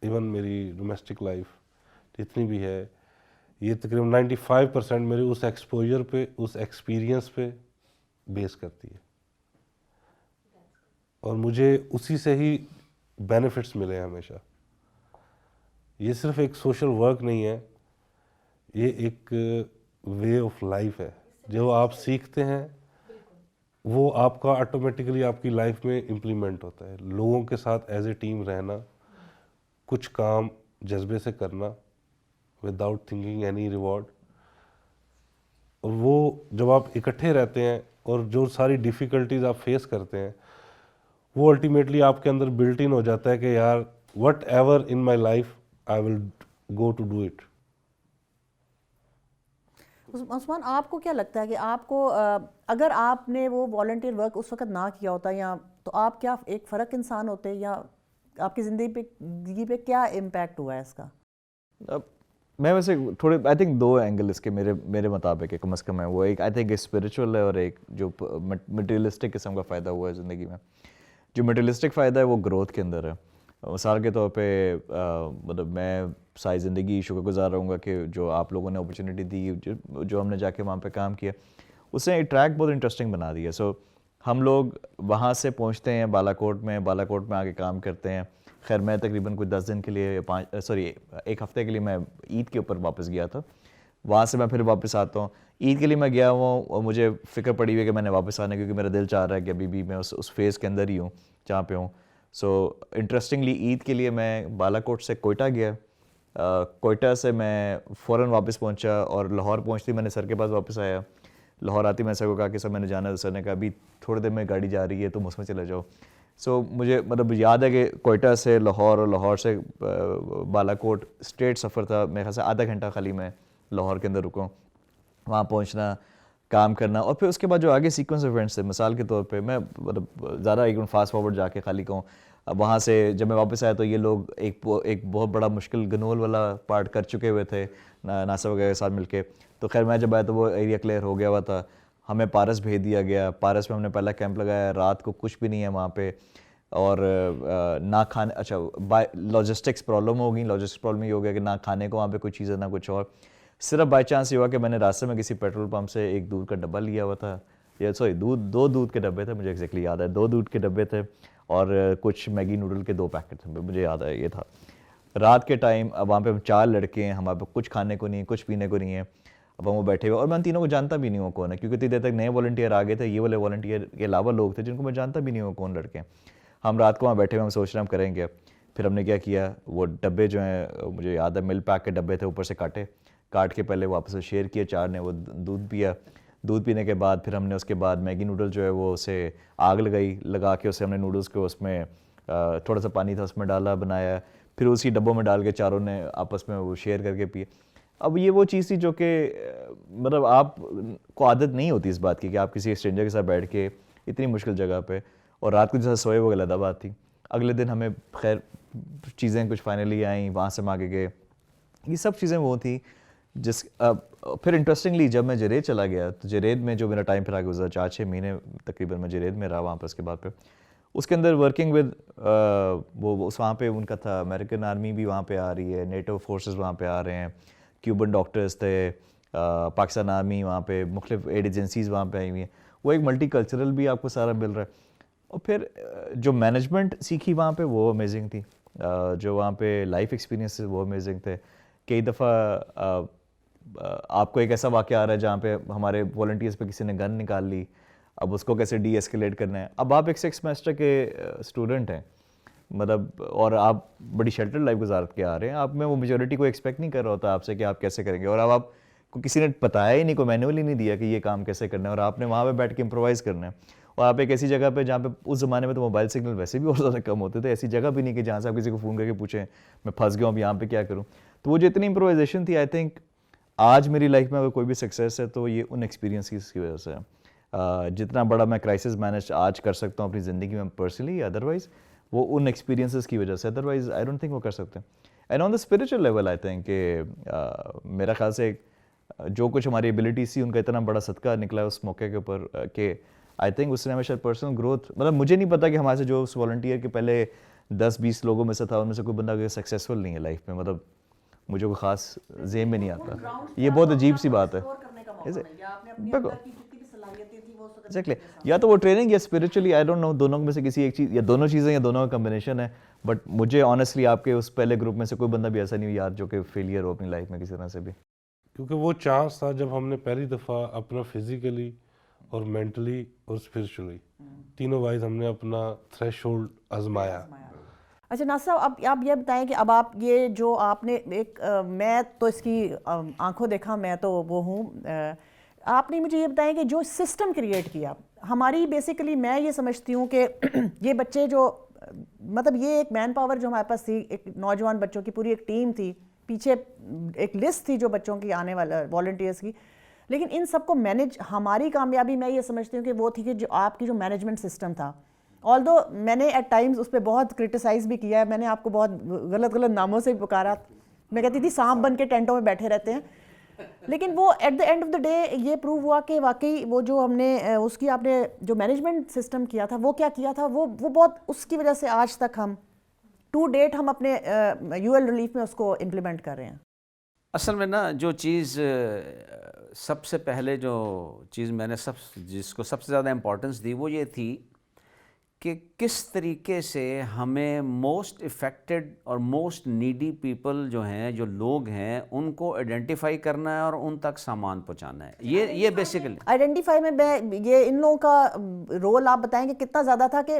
ایون میری ڈومیسٹک لائف جتنی بھی ہے، یہ تقریباً 95% میرے اس ایکسپوجر پہ، اس ایکسپیرینس پہ بیس کرتی ہے، اور مجھے اسی سے ہی بینیفٹس ملے ہیں ہمیشہ. یہ صرف ایک سوشل ورک نہیں ہے، یہ ایک وے آف لائف ہے. جو آپ سیکھتے ہیں وہ آپ کا آٹومیٹکلی آپ کی لائف میں امپلیمنٹ ہوتا ہے. لوگوں کے ساتھ ایز اے ٹیم رہنا، کچھ کام جذبے سے کرنا وداؤٹ تھنکنگ اینی ریوارڈ، اور وہ جب آپ اکٹھے رہتے ہیں اور جو ساری ڈیفیکلٹیز آپ فیس کرتے ہیں، وہ الٹیمیٹلی آپ کے اندر بلٹ ان ہو جاتا ہے کہ یار whatever in my life I will go to do it. Usman, آپ کو کیا لگتا ہے کہ آپ کو اگر آپ نے وہ والنٹیئر ورک اس وقت نہ کیا ہوتا یا تو آپ کیا ایک فرق انسان ہوتے، یا آپ کی زندگی پہ کیا امپیکٹ ہوا ہے اس کا؟ میں ویسے تھوڑے آئی تھنک 2 اینگل اس کے میرے مطابق ہے کم از کم ہے. وہ ایک آئی تھنک اسپریچول ہے اور ایک جو مٹیریلسٹک قسم کا فائدہ ہوا ہے زندگی میں. جو مٹیریلسٹک فائدہ ہے وہ گروتھ کے اندر ہے. مثال کے طور پہ مطلب میں ساری زندگی شکر گزار رہوں گا کہ جو آپ لوگوں نے اپرچونیٹی دی، جو ہم نے جا کے وہاں پہ کام کیا، اس نے ایک ٹریک بہت انٹرسٹنگ بنا دیا. سو ہم لوگ وہاں سے پہنچتے ہیں بالاکوٹ میں آ کے کام کرتے ہیں. خیر میں تقریباً کوئی 10 دن کے لیے 1 ہفتے کے لیے میں عید کے اوپر واپس گیا تھا. وہاں سے میں پھر واپس آتا ہوں. عید کے لیے میں گیا ہوں اور مجھے فکر پڑی ہوئی ہے کہ میں نے واپس آنا، کیونکہ میرا دل چاہ رہا ہے کہ ابھی بھی میں اس فیز کے اندر ہی ہوں جہاں پہ ہوں. سو انٹرسٹنگلی عید کے لیے میں بالاکوٹ سے کوئٹہ گیا. کوئٹہ سے میں فوراً واپس پہنچا اور لاہور پہنچتی میں نے سر کے پاس واپس آیا. لاہور آتی میں سر کو کہا کہ سر میں نے جانا ہے. سر نے کہا ابھی تھوڑی دیر میں گاڑی جا رہی ہے تم اس میں چلے جاؤ. سو مجھے مطلب یاد ہے کہ کوئٹہ سے لاہور اور لاہور سے بالاکوٹ اسٹریٹ سفر تھا. میرے خیال سے آدھا گھنٹہ خالی میں لاہور کے اندر رکا ہوں. وہاں پہنچنا, کام کرنا, اور پھر اس کے بعد جو آگے سیکوینس آف ایونٹس تھے, مثال کے طور پہ میں مطلب زیادہ ایک فاسٹ فارورڈ جا کے خالی کہوں, وہاں سے جب میں واپس آیا تو یہ لوگ ایک بہت بڑا مشکل گنول والا پارٹ کر چکے ہوئے تھے ناصر وغیرہ کے ساتھ مل کے. تو خیر میں جب آیا تو وہ ایریا کلیئر ہو گیا ہوا تھا. ہمیں پارس بھیج دیا گیا. پارس میں ہم نے پہلا کیمپ لگایا, رات کو کچھ بھی نہیں ہے وہاں پہ, اور نہ کھانے, اچھا لاجسٹکس پرابلم ہو گئی. لاجسٹکس پرابلم یہ ہو گیا کہ نہ کھانے کو وہاں پہ کوئی چیز ہے نہ کچھ اور. صرف بائی چانس یہ ہوا کہ میں نے راستے میں کسی پیٹرول پمپ سے ایک دودھ کا ڈبہ لیا ہوا تھا, یا سوری دو دودھ کے ڈبے تھے, مجھے ایگزیکٹلی یاد ہے 2 دودھ کے ڈبے تھے, اور کچھ میگی نوڈل کے 2 پیکٹ تھے, مجھے یاد ہے یہ تھا. رات کے ٹائم اب وہاں پہ 4 لڑکے ہیں, ہمارے پہ کچھ کھانے کو نہیں ہے, کچھ پینے کو نہیں ہے. اب ہم وہ بیٹھے ہوئے, اور میں ان تینوں کو جانتا بھی نہیں ہوں کون ہے, کیونکہ اتنی دیر تک نئے والنٹیئر آ گئے تھے. یہ والے والنٹیئر کے علاوہ لوگ تھے جن کو میں جانتا بھی نہیں ہوں کون لڑکے ہیں. ہم رات کو وہاں بیٹھے ہوئے, ہم سوچ رہے ہم کریں گے. پھر ہم نے کیا کیا, وہ ڈبے جو ہیں مجھے یاد ہے مل پیک کے ڈبے تھے, اوپر سے کاٹ کے پہلے واپس سے شیئر کیے. 4 نے وہ دودھ پیا. دودھ پینے کے بعد پھر ہم نے اس کے بعد میگی نوڈل جو ہے وہ اسے آگ لگا کے اسے ہم نے نوڈلس کو اس میں تھوڑا سا پانی تھا اس میں ڈالا, بنایا, پھر اسی ڈبوں میں ڈال کے چاروں نے آپس میں وہ شیئر کر کے پیے. اب یہ وہ چیز تھی جو کہ مطلب آپ کو عادت نہیں ہوتی اس بات کی کہ آپ کسی اسٹرینجر کے ساتھ بیٹھ کے اتنی مشکل جگہ پہ, اور رات کو جیسا سوئے وہ علیحدہ بات تھی. اگلے دن ہمیں خیر چیزیں کچھ فائنلی آئیں, وہاں سے ہم آگے گئے. یہ سب چیزیں وہ تھیں جس پھر انٹرسٹنگلی جب میں جرید چلا گیا تو جرید میں جو میرا ٹائم پھر آگے گزرا 4-6 مہینے تقریباً میں جرید میں رہا وہاں پہ. اس کے بعد پہ اس کے اندر ورکنگ ود وہ اس وہاں پہ ان کا تھا امریکن آرمی بھی وہاں پہ آ رہی ہے, نیٹو فورسز وہاں پہ آ رہے ہیں, کیوبن ڈاکٹرز تھے, پاکستان آرمی وہاں پہ, مختلف ایڈ ایجنسیز وہاں پہ آئی ہوئی ہیں. وہ ایک ملٹی کلچرل بھی آپ کو سارا مل رہا ہے. اور پھر جو مینجمنٹ سیکھی وہاں پہ وہ امیزنگ تھی, جو وہاں پہ لائف ایکسپیرینسز وہ امیزنگ تھے. کئی دفعہ آپ کو ایک ایسا واقعہ آ رہا ہے جہاں پہ ہمارے والنٹیئرس پہ کسی نے گن نکال لی, اب اس کو کیسے ڈی ایسکیلیٹ کرنا ہے. اب آپ ایک 6 سیمسٹر کے اسٹوڈنٹ ہیں مطلب, اور آپ بڑی شیلٹر لائف گزار کے آ رہے ہیں. آپ میں وہ میجورٹی کو ایکسپیکٹ نہیں کر رہا ہوتا آپ سے کہ آپ کیسے کریں گے, اور اب آپ کو کسی نے بتایا ہی نہیں, کوئی مینول ہی نہیں دیا کہ یہ کام کیسے کرنا ہے, اور آپ نے وہاں پہ بیٹھ کے امپرووائز کرنا ہے. اور آپ ایک ایسی جگہ پہ جہاں پہ اس زمانے میں تو موبائل سگنل ویسے بھی اور زیادہ کم ہوتے تھے, ایسی جگہ بھی نہیں کہ جہاں سے آپ کسی کو فون کر کے پوچھیں میں پھنس گیا ہوں اب یہاں پہ کیا کروں. تو وہ جو اتنی امپرووائزیشن تھی, آئی تھنک آج میری لائف میں اگر کوئی بھی سکسیس ہے تو یہ ان ایکسپیرینسز کی وجہ سے ہے. جتنا بڑا میں کرائسس مینیج آج کر سکتا ہوں اپنی زندگی میں پرسنلی, ادروائز وہ ان ایکسپیرینسز کی وجہ سے, ادروائز آئی ڈونٹ تھنک وہ کر سکتے. And on the spiritual level I think کہ میرا خیال سے جو کچھ ہماری ایبلٹیز تھی ان کا اتنا بڑا صدقہ نکلا ہے اس موقع کے اوپر کہ آئی تھنک اس نے ہمیں شاید پرسنل گروتھ, مطلب مجھے نہیں پتا کہ ہمارے سے جو اس والنٹیئر کے پہلے 10-20 لوگوں میں سے تھا ان میں سے کوئی بندہ سکسیزفل نہیں ہے لائف میں, مطلب مجھے کوئی خاص ذہن میں نہیں آتا. یہ بہت عجیب سی بات ہے. ایگزیکٹلی, یا تو وہ ٹریننگ یا اسپریچولی, آئی ڈونٹ نو, دونوں میں سے کسی ایک چیز, یا دونوں چیزیں یا دونوں کا کمبینیشن ہے. بٹ مجھے آنیسٹلی آپ کے اس پہلے گروپ میں سے کوئی بندہ بھی ایسا نہیں یاد جو کہ فیلئر ہو اپنی لائف میں کسی طرح سے بھی. کیونکہ وہ چانس تھا جب ہم نے پہلی دفعہ اپنا فزیکلی اور مینٹلی اور اسپریچولی تینوں وائز ہم نے اپنا تھریش ہولڈ آزمایا. اچھا ناصر صاحب, اب آپ یہ بتائیں کہ اب آپ یہ جو آپ نے ایک, میں تو اس کی آنکھوں دیکھا, میں تو وہ ہوں, آپ نے مجھے یہ بتائیں کہ جو سسٹم کریٹ کیا ہماری, بیسیکلی میں یہ سمجھتی ہوں کہ یہ بچے جو مطلب یہ ایک مین پاور جو ہمارے پاس تھی, ایک نوجوان بچوں کی پوری ایک ٹیم تھی, پیچھے ایک لسٹ تھی جو بچوں کی آنے والا والنٹیئرس کی, لیکن ان سب کو مینیج, ہماری کامیابی میں یہ سمجھتی ہوں کہ وہ تھی کہ جو آپ کی جو مینجمنٹ سسٹم تھا. آلدو میں نے ایٹ ٹائمز اس پہ بہت کرٹیسائز بھی کیا ہے, میں نے آپ کو بہت غلط ناموں سے بھی پکارا, میں کہتی تھی سانپ بن کے ٹینٹوں میں بیٹھے رہتے ہیں, لیکن وہ at the end of the day یہ پروو ہوا کہ واقعی وہ جو ہم نے اس کی آپ نے جو مینجمنٹ سسٹم کیا تھا وہ کیا کیا تھا, وہ بہت, اس کی وجہ سے آج تک ہم ٹو ڈیٹ ہم اپنے یو ایل ریلیف میں اس کو امپلیمنٹ کر رہے ہیں. اصل میں نا جو چیز سب سے پہلے جو چیز میں نے جس کو سب سے زیادہ امپورٹنس دی وہ یہ تھی کہ کس طریقے سے ہمیں موسٹ افیکٹڈ اور موسٹ نیڈی پیپل جو ہیں, جو لوگ ہیں, ان کو آئیڈینٹیفائی کرنا ہے اور ان تک سامان پہنچانا ہے. یہ بیسیکلی آئیڈینٹیفائی میں یہ ان لوگوں کا رول آپ بتائیں کہ کتنا زیادہ تھا کہ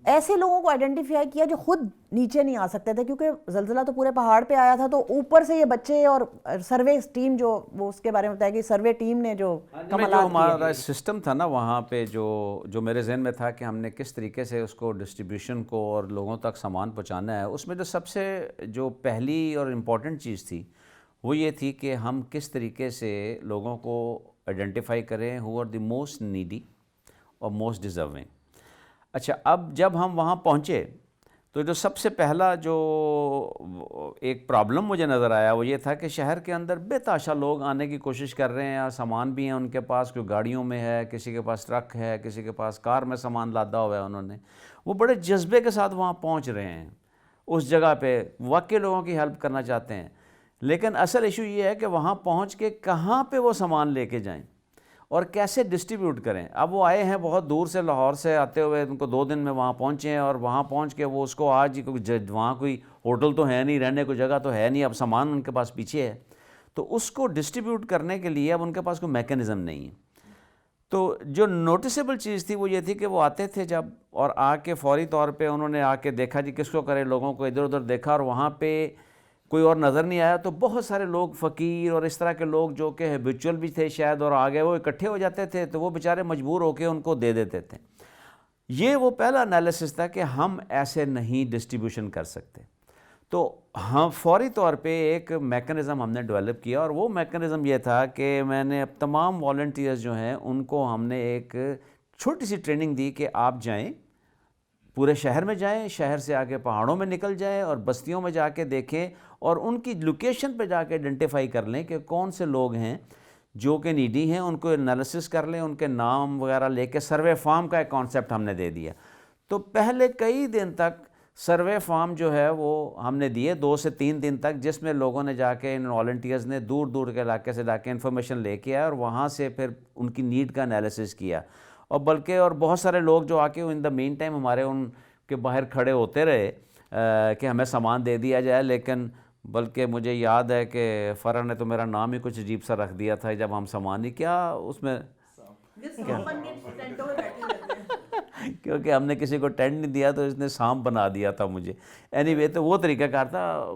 ایسے لوگوں کو آئیڈینٹیفائی کیا جو خود نیچے نہیں آ سکتے تھے, کیونکہ زلزلہ تو پورے پہاڑ پہ آیا تھا, تو اوپر سے یہ بچے اور سروے ٹیم جو وہ اس کے بارے میں بتایا کہ سروے ٹیم نے جو ہمارا سسٹم تھا نا وہاں پہ, جو میرے ذہن میں تھا کہ ہم نے کس طریقے سے اس کو ڈسٹریبیوشن کو اور لوگوں تک سامان پہنچانا ہے, اس میں جو سب سے جو پہلی اور امپورٹنٹ چیز تھی وہ یہ تھی کہ ہم کس طریقے سے لوگوں کو آئیڈینٹیفائی کریں who are the most needy اور موسٹ ڈیزرونگ. اچھا, اب جب ہم وہاں پہنچے تو جو سب سے پہلا جو ایک پرابلم مجھے نظر آیا وہ یہ تھا کہ شہر کے اندر بے تحاشا لوگ آنے کی کوشش کر رہے ہیں, اور سامان بھی ہیں ان کے پاس, کوئی گاڑیوں میں ہے, کسی کے پاس ٹرک ہے, کسی کے پاس کار میں سامان لادا ہوا ہے انہوں نے. وہ بڑے جذبے کے ساتھ وہاں پہنچ رہے ہیں اس جگہ پہ, واقعی لوگوں کی ہیلپ کرنا چاہتے ہیں. لیکن اصل ایشو یہ ہے کہ وہاں پہنچ کے کہاں پہ وہ سامان لے کے جائیں اور کیسے ڈسٹریبیوٹ کریں. اب وہ آئے ہیں بہت دور سے, لاہور سے آتے ہوئے, ان کو 2 دن میں وہاں پہنچے ہیں, اور وہاں پہنچ کے وہ اس کو آج وہاں کوئی ہوٹل تو ہے نہیں, رہنے کو جگہ تو ہے نہیں, اب سامان ان کے پاس پیچھے ہے, تو اس کو ڈسٹریبیوٹ کرنے کے لیے اب ان کے پاس کوئی میکینزم نہیں ہے. تو جو نوٹیسیبل چیز تھی وہ یہ تھی کہ وہ آتے تھے جب, اور آ کے فوری طور پہ انہوں نے آ کے دیکھا جی کس کو کرے, لوگوں کو ادھر ادھر دیکھا, اور وہاں پہ کوئی اور نظر نہیں آیا, تو بہت سارے لوگ فقیر اور اس طرح کے لوگ جو کہ ہیبیچول بھی تھے شاید اور آ گئے, وہ اکٹھے ہو جاتے تھے, تو وہ بیچارے مجبور ہو کے ان کو دے دیتے تھے. یہ وہ پہلا انالیسس تھا کہ ہم ایسے نہیں ڈسٹریبیوشن کر سکتے. تو ہم فوری طور پہ ایک میکینزم ہم نے ڈیولپ کیا, اور وہ میکینزم یہ تھا کہ میں نے اب تمام والنٹیئرز جو ہیں ان کو ہم نے ایک چھوٹی سی ٹریننگ دی کہ آپ جائیں, پورے شہر میں جائیں, شہر سے آگے پہاڑوں میں نکل جائیں اور بستیوں میں جا کے دیکھیں, اور ان کی لوکیشن پہ جا کے آئیڈینٹیفائی کر لیں کہ کون سے لوگ ہیں جو کہ نیڈی ہیں, ان کو انالیسس کر لیں, ان کے نام وغیرہ لے کے. سروے فارم کا ایک کانسیپٹ ہم نے دے دیا. تو پہلے کئی دن تک سروے فارم جو ہے وہ ہم نے دیے, 2 سے 3 دن تک, جس میں لوگوں نے جا کے, ان والنٹیئرز نے دور دور کے علاقے سے جا کے انفارمیشن لے کے آیا, اور وہاں سے پھر ان کی نیڈ کا انالیسس کیا. اور بلکہ اور بہت سارے لوگ جو آ کے ان دا مین ٹائم ہمارے ان کے باہر کھڑے ہوتے رہے کہ ہمیں سامان دے دیا جائے. لیکن بلکہ مجھے یاد ہے کہ فرح نے تو میرا نام ہی کچھ عجیب سا رکھ دیا تھا جب ہم سامان ہی کیا اس میں, کیونکہ ہم نے کسی کو ٹینٹ نہیں دیا تو اس نے سانپ بنا دیا تھا مجھے. اینی وے, تو وہ طریقہ کار تھا.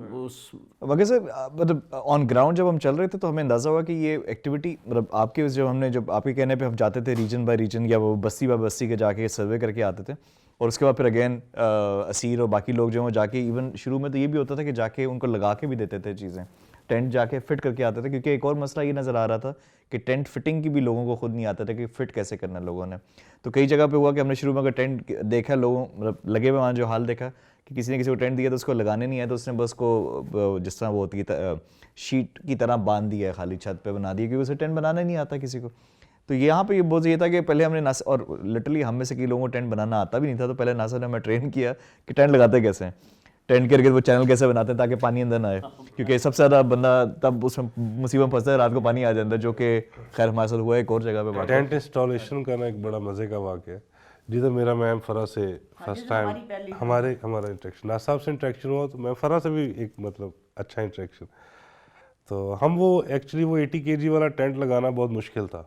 مگر سر مطلب آن گراؤنڈ جب ہم چل رہے تھے تو ہمیں اندازہ ہوا کہ یہ ایکٹیویٹی مطلب آپ کے جب آپ کے کہنے پہ ہم جاتے تھے ریجن بائی ریجن یا وہ بستی بائی بستی کے جا کے سروے کر کے آتے تھے, اور اس کے بعد پھر اگین اسیر اور باقی لوگ جو ہیں جا کے, ایون شروع میں تو یہ بھی ہوتا تھا کہ جا کے ان کو لگا کے بھی دیتے تھے چیزیں, ٹینٹ جا کے فٹ کر کے آتے تھے. کیونکہ ایک اور مسئلہ یہ نظر آ رہا تھا کہ ٹینٹ فٹنگ کی بھی لوگوں کو خود نہیں آتا تھا کہ فٹ کیسے کرنا لوگوں نے. تو کئی جگہ پہ ہوا کہ ہم نے شروع میں اگر ٹینٹ دیکھا, لوگوں مطلب لگے ہوئے وہاں جو حال دیکھا کہ کسی نے کسی کو ٹینٹ دیا تو اس کو لگانے نہیں آیا, تو اس نے بس کو جس طرح وہ ہوتی ہے شیٹ کی طرح باندھ دیا ہے, خالی چھت پہ بنا دیا, کیونکہ اسے ٹینٹ بنانا نہیں آتا کسی کو. تو یہاں پہ یہ بہت یہ تھا کہ پہلے ہم نے اور لٹرلی ہم میں سے کئی لوگوں کو ٹینٹ بنانا آتا بھی نہیں تھا, تو پہلے ناصر نے ہمیں ٹرین کیا کہ ٹینٹ لگاتے کیسے ہیں, ٹینٹ کر کے وہ چینل کیسے بناتے ہیں تاکہ پانی اندر نہ آئے, کیونکہ سب سے زیادہ بندہ تب اس میں مصیبت پھنستا ہے, رات کو پانی آ جاتا ہے, جو کہ خیر ہمارے ساتھ ہوا ہے ایک اور جگہ پہ. ٹینٹ انسٹالیشن کرنا ایک بڑا مزے کا واقعہ ہے, جدھر میرا میم فرح سے فرسٹ ٹائم ہمارا انٹریکشن, ناصر صاحب سے انٹریکشن ہوا, تو میں فرح سے بھی ایک مطلب اچھا انٹریکشن. تو ہم وہ ایکچولی وہ 80 kg والا ٹینٹ لگانا بہت مشکل تھا,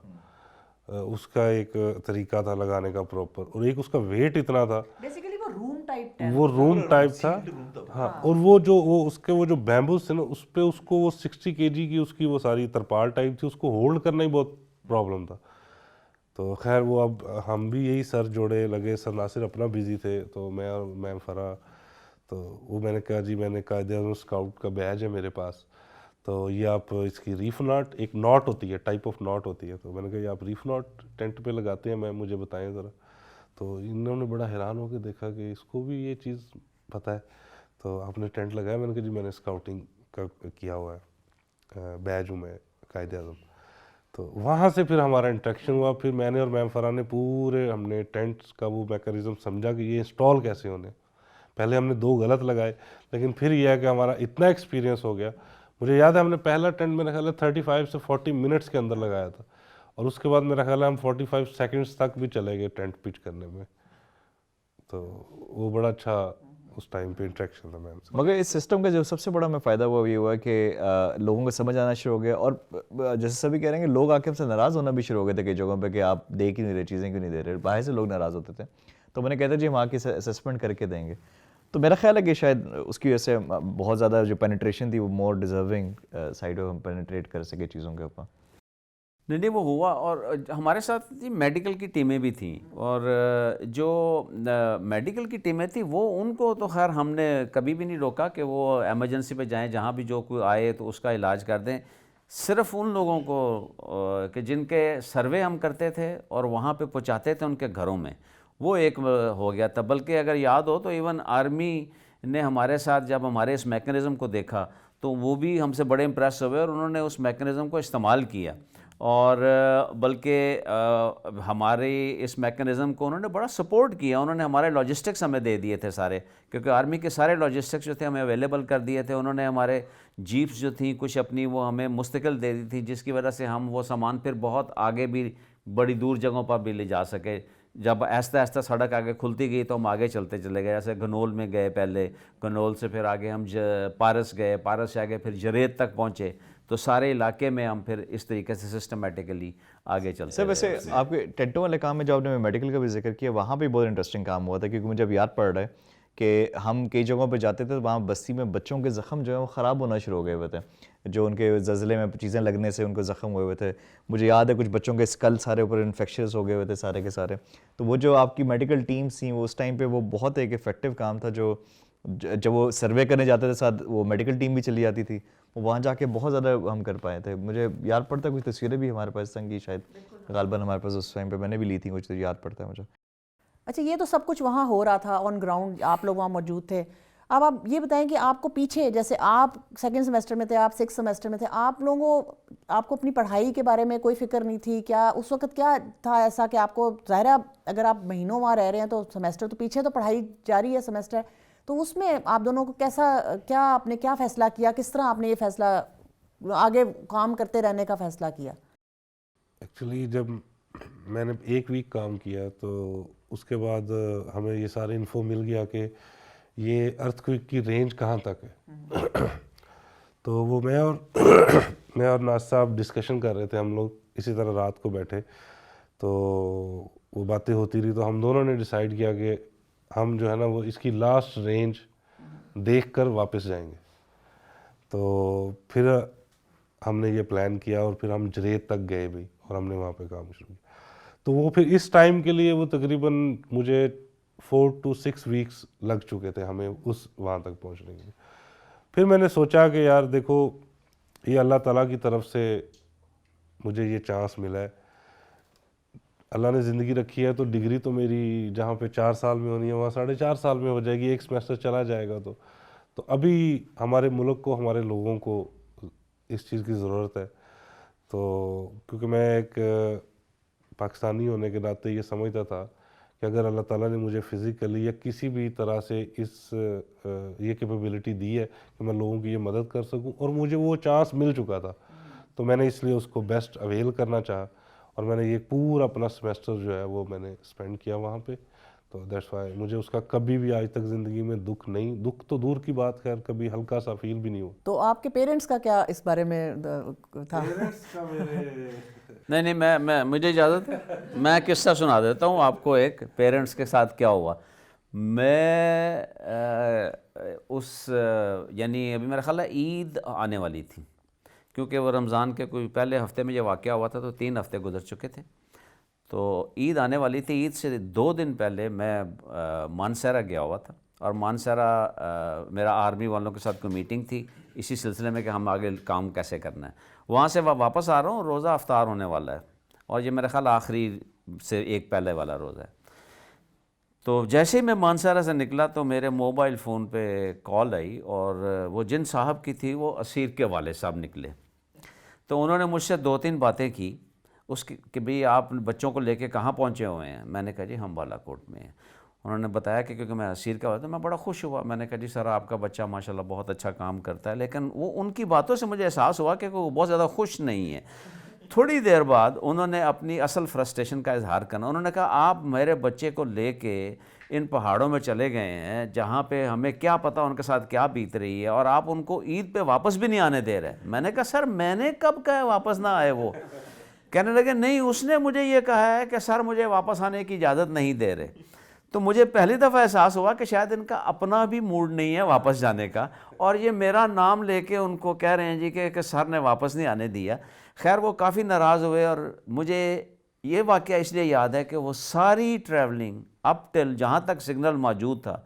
اس کا ایک طریقہ تھا لگانے کا پراپر, اور ایک اس کا ویٹ اتنا تھا, وہ روم ٹائپ تھا. ہاں, اور وہ جو وہ اس کے وہ جو بیمبوز تھے نا, اس پہ اس کو وہ 60 kg کی اس کی وہ ساری ترپال ٹائپ تھی, اس کو ہولڈ کرنا ہی بہت پرابلم تھا. تو خیر وہ اب ہم بھی یہی سر جوڑے لگے, سر ناصر اپنا بزی تھے, تو میں اور میم فرح, تو وہ میں نے کہا جی میں نے قائد اعظم اسکاؤٹ کا بیج ہے میرے پاس, تو یہ آپ اس کی ریف ناٹ, ایک ناٹ ہوتی ہے, ٹائپ آف ناٹ ہوتی ہے, تو میں نے کہا یہ آپ ریف ناٹ ٹینٹ پہ لگاتے ہیں میم, مجھے بتائیں ذرا. تو انہوں نے بڑا حیران ہو کے دیکھا کہ اس کو بھی یہ چیز پتہ ہے. تو آپ نے ٹینٹ لگایا؟ میں نے کہا جی میں نے اسکاؤٹنگ کا کیا ہوا ہے, بیج ہوں میں قائد اعظم. تو وہاں سے پھر ہمارا انٹریکشن ہوا. پھر میں نے اور میم فرح نے پورے ہم نے ٹینٹس کا وہ میکینزم سمجھا کہ یہ انسٹال کیسے ہونے. پہلے ہم نے 2 غلط لگائے, لیکن پھر یہ ہے کہ ہمارا اتنا ایکسپیرینس ہو گیا. مجھے یاد ہے ہم نے پہلا ٹینٹ میرا خیال ہے 35 سے 40 منٹس کے اندر لگایا تھا, اور اس کے بعد میرا خیال ہے ہم 45 سیکنڈس تک بھی چلے گئے ٹینٹ پچ کرنے میں. تو وہ بڑا اچھا اس ٹائم پہ انٹریکشن تھا میم سے. مگر اس سسٹم کا جو سب سے بڑا ہمیں فائدہ ہوا یہ ہوا کہ لوگوں کو سمجھ آنا شروع ہو گیا, اور جیسے سبھی کہہ رہے ہیں کہ لوگ آ کے ہم سے ناراض ہونا بھی شروع ہو گئے تھے کئی جگہوں پہ کہ آپ دے کیوں نہیں رہے, چیزیں کیوں نہیں دے رہے, باہر سے لوگ ناراض ہوتے تھے. تو میں نے کہتا جی ہم آ کے اسسمنٹ کر کے دیں گے. تو میرا خیال ہے کہ شاید اس کی وجہ سے بہت زیادہ جو پینیٹریشن تھی وہ مور ڈیزرونگ سائڈ ہم پینیٹریٹ کر سکے چیزوں کے اوپر. نہیں وہ ہوا. اور ہمارے ساتھ میڈیکل کی ٹیمیں بھی تھیں, اور جو میڈیکل کی ٹیمیں تھیں وہ ان کو تو خیر ہم نے کبھی بھی نہیں روکا کہ وہ ایمرجنسی پہ جائیں, جہاں بھی جو کوئی آئے تو اس کا علاج کر دیں. صرف ان لوگوں کو کہ جن کے سروے ہم کرتے تھے اور وہاں پہ پہنچاتے تھے ان کے گھروں میں, وہ ایک ہو گیا تھا. بلکہ اگر یاد ہو تو ایون آرمی نے ہمارے ساتھ جب ہمارے اس میکنزم کو دیکھا تو وہ بھی ہم سے بڑے امپریس ہوئے اور انہوں نے اس میکنزم کو استعمال کیا. اور بلکہ ہمارے اس میکنزم کو انہوں نے بڑا سپورٹ کیا. انہوں نے ہمارے لاجسٹکس ہمیں دے دیے تھے سارے, کیونکہ آرمی کے سارے لاجسٹکس جو تھے ہمیں اویلیبل کر دیے تھے. انہوں نے ہمارے جیپس جو تھیں کچھ اپنی وہ ہمیں مستقل دے دی تھی, جس کی وجہ سے ہم وہ سامان پھر بہت آگے بھی بڑی دور جگہوں پر بھی لے جا سکے. جب آہستہ آہستہ سڑک آگے کھلتی گئی تو ہم آگے چلتے چلے گئے. جیسے گھنول میں گئے پہلے, گھنول سے پھر آگے ہم پارس گئے, پارس سے آگے پھر جریت تک پہنچے. تو سارے علاقے میں ہم پھر اس طریقے سے سسٹمیٹیکلی آگے چلتے. سر ویسے آپ کے ٹینٹوں والے کام میں جو آپ نے میڈیکل کا بھی ذکر کیا, وہاں پہ بہت انٹرسٹنگ کام ہوا تھا, کیونکہ مجھے اب یاد پڑ رہا ہے کہ ہم کئی جگہوں پہ جاتے تھے تو وہاں بستی میں بچوں کے زخم جو ہیں وہ خراب ہونا شروع ہو گئے ہوئے تھے, جو ان کے زلزلے میں چیزیں لگنے سے ان کو زخم ہوئے ہوئے تھے. مجھے یاد ہے کچھ بچوں کے اسکل سارے اوپر انفیکشنز ہو گئے ہوئے تھے سارے کے سارے. تو وہ جو آپ کی میڈیکل ٹیمز تھیں وہ اس ٹائم پہ وہ بہت ایک افیکٹو کام تھا, جو جب وہ سروے کرنے جاتے تھے ساتھ وہ میڈیکل ٹیم بھی چلی جاتی تھی, وہ وہاں جا کے بہت زیادہ ہم کر پائے تھے. مجھے یاد پڑتا ہے کچھ تصویریں بھی ہمارے پاس کی شاید غالباً ہمارے پاس اس ٹائم پہ میں نے بھی لی تھیں, کچھ تو یاد پڑتا ہے مجھے. اچھا, یہ تو سب کچھ وہاں ہو رہا تھا آن گراؤنڈ, آپ لوگ وہاں موجود تھے. اب آپ یہ بتائیں کہ آپ کو پیچھے, جیسے آپ سیکنڈ سیمسٹر میں تھے, آپ 6 سیمسٹر میں تھے, آپ کو اپنی پڑھائی کے بارے میں کوئی فکر نہیں تھی کیا اس وقت؟ کیا تھا ایسا کہ آپ کو, ظاہر ہے اگر آپ مہینوں وہاں رہ رہے ہیں تو سیمسٹر تو پیچھے تو پڑھائی جاری ہے سیمسٹر, تو اس میں آپ دونوں کو کیا آپ نے کیا فیصلہ کیا, کس طرح آپ نے یہ فیصلہ آگے کام کرتے رہنے کا فیصلہ کیا؟ ایکچولی جب میں نے 1 ویک کام کیا تو اس کے بعد ہمیں یہ سارے انفو مل گیا کہ یہ ارتھ کوئک کی رینج کہاں تک ہے. تو وہ میں اور ناز صاحب ڈسکشن کر رہے تھے, ہم لوگ اسی طرح رات کو بیٹھے تو وہ باتیں ہوتی رہی. تو ہم دونوں نے ڈیسائیڈ کیا کہ ہم جو ہے نا وہ اس کی لاسٹ رینج دیکھ کر واپس جائیں گے. تو پھر ہم نے یہ پلان کیا اور پھر ہم جریت تک گئے بھی اور ہم نے وہاں پہ کام شروع کیا. تو وہ پھر اس ٹائم کے لیے وہ تقریباً مجھے 4 to 6 ویکس لگ چکے تھے ہمیں وہاں تک پہنچنے کے لیے. پھر میں نے سوچا کہ یار دیکھو یہ اللہ تعالیٰ کی طرف سے مجھے یہ چانس ملا ہے, اللہ نے زندگی رکھی ہے, تو ڈگری تو میری جہاں پہ 4 سال میں ہونی ہے وہاں 4.5 سال میں ہو جائے گی, 1 سیمسٹر چلا جائے گا. تو ابھی ہمارے ملک کو, ہمارے لوگوں کو اس چیز کی ضرورت ہے. تو کیونکہ میں ایک پاکستانی ہونے کے ناطے یہ سمجھتا تھا کہ اگر اللہ تعالیٰ نے مجھے فزیکلی یا کسی بھی طرح سے یہ کیپیبلٹی دی ہے کہ میں لوگوں کی یہ مدد کر سکوں, اور مجھے وہ چانس مل چکا تھا, تو میں نے اس لیے اس کو بیسٹ اویل کرنا چاہا اور میں نے یہ پورا اپنا سیمسٹر جو ہے وہ میں نے اسپینڈ کیا وہاں پہ. تو دیٹس وائی مجھے اس کا کبھی بھی آج تک زندگی میں دکھ تو دور کی بات, خیر کبھی ہلکا سا فیل بھی نہیں ہوا. تو آپ کے پیرنٹس کا کیا اس بارے میں تھا؟ نہیں مجھے اجازت ہے, میں قصہ سنا دیتا ہوں آپ کو ایک پیرنٹس کے ساتھ کیا ہوا. میں یعنی ابھی میرا خیال ہے عید آنے والی تھی, کیونکہ وہ رمضان کے کوئی پہلے ہفتے میں یہ واقعہ ہوا تھا تو 3 ہفتے گزر چکے تھے. تو عید آنے والی تھی. عید سے 2 دن پہلے میں مانسہرہ گیا ہوا تھا, اور مانسہرہ میرا آرمی والوں کے ساتھ کوئی میٹنگ تھی اسی سلسلے میں کہ ہم آگے کام کیسے کرنا ہے. وہاں سے واپس آ رہا ہوں, روزہ افطار ہونے والا ہے, اور یہ میرا خیال آخری سے ایک پہلے والا روزہ ہے. تو جیسے ہی میں مانسہرہ سے نکلا تو میرے موبائل فون پہ کال آئی, اور وہ جن صاحب کی تھی وہ اسیر کے والد صاحب نکلے. تو انہوں نے مجھ سے 2-3 باتیں کی اس کی کہ بھئی آپ بچوں کو لے کے کہاں پہنچے ہوئے ہیں. میں نے کہا جی ہم بالا کوٹ میں ہیں. انہوں نے بتایا کہ کیونکہ میں اسیر کا ہوا تھا, میں بڑا خوش ہوا. میں نے کہا جی سر آپ کا بچہ ماشاءاللہ بہت اچھا کام کرتا ہے. لیکن وہ ان کی باتوں سے مجھے احساس ہوا کہ وہ بہت زیادہ خوش نہیں ہے. تھوڑی دیر بعد انہوں نے اپنی اصل فرسٹریشن کا اظہار کرنا, انہوں نے کہا آپ میرے بچے کو لے کے ان پہاڑوں میں چلے گئے ہیں جہاں پہ ہمیں کیا پتہ ان کے ساتھ کیا بیت رہی ہے, اور آپ ان کو عید پہ واپس بھی نہیں آنے دے رہے. میں نے کہا سر میں نے کب کہا واپس نہ آئے. وہ کہنے لگے نہیں اس نے مجھے یہ کہا ہے کہ سر مجھے واپس آنے کی اجازت نہیں دے رہے. تو مجھے پہلی دفعہ احساس ہوا کہ شاید ان کا اپنا بھی موڈ نہیں ہے واپس جانے کا، اور یہ میرا نام لے کے ان کو کہہ رہے ہیں جی کہ سر نے واپس نہیں آنے دیا. خیر وہ کافی ناراض ہوئے، اور مجھے یہ واقعہ اس لیے یاد ہے کہ وہ ساری ٹریولنگ اپ ٹل جہاں تک سگنل موجود تھا،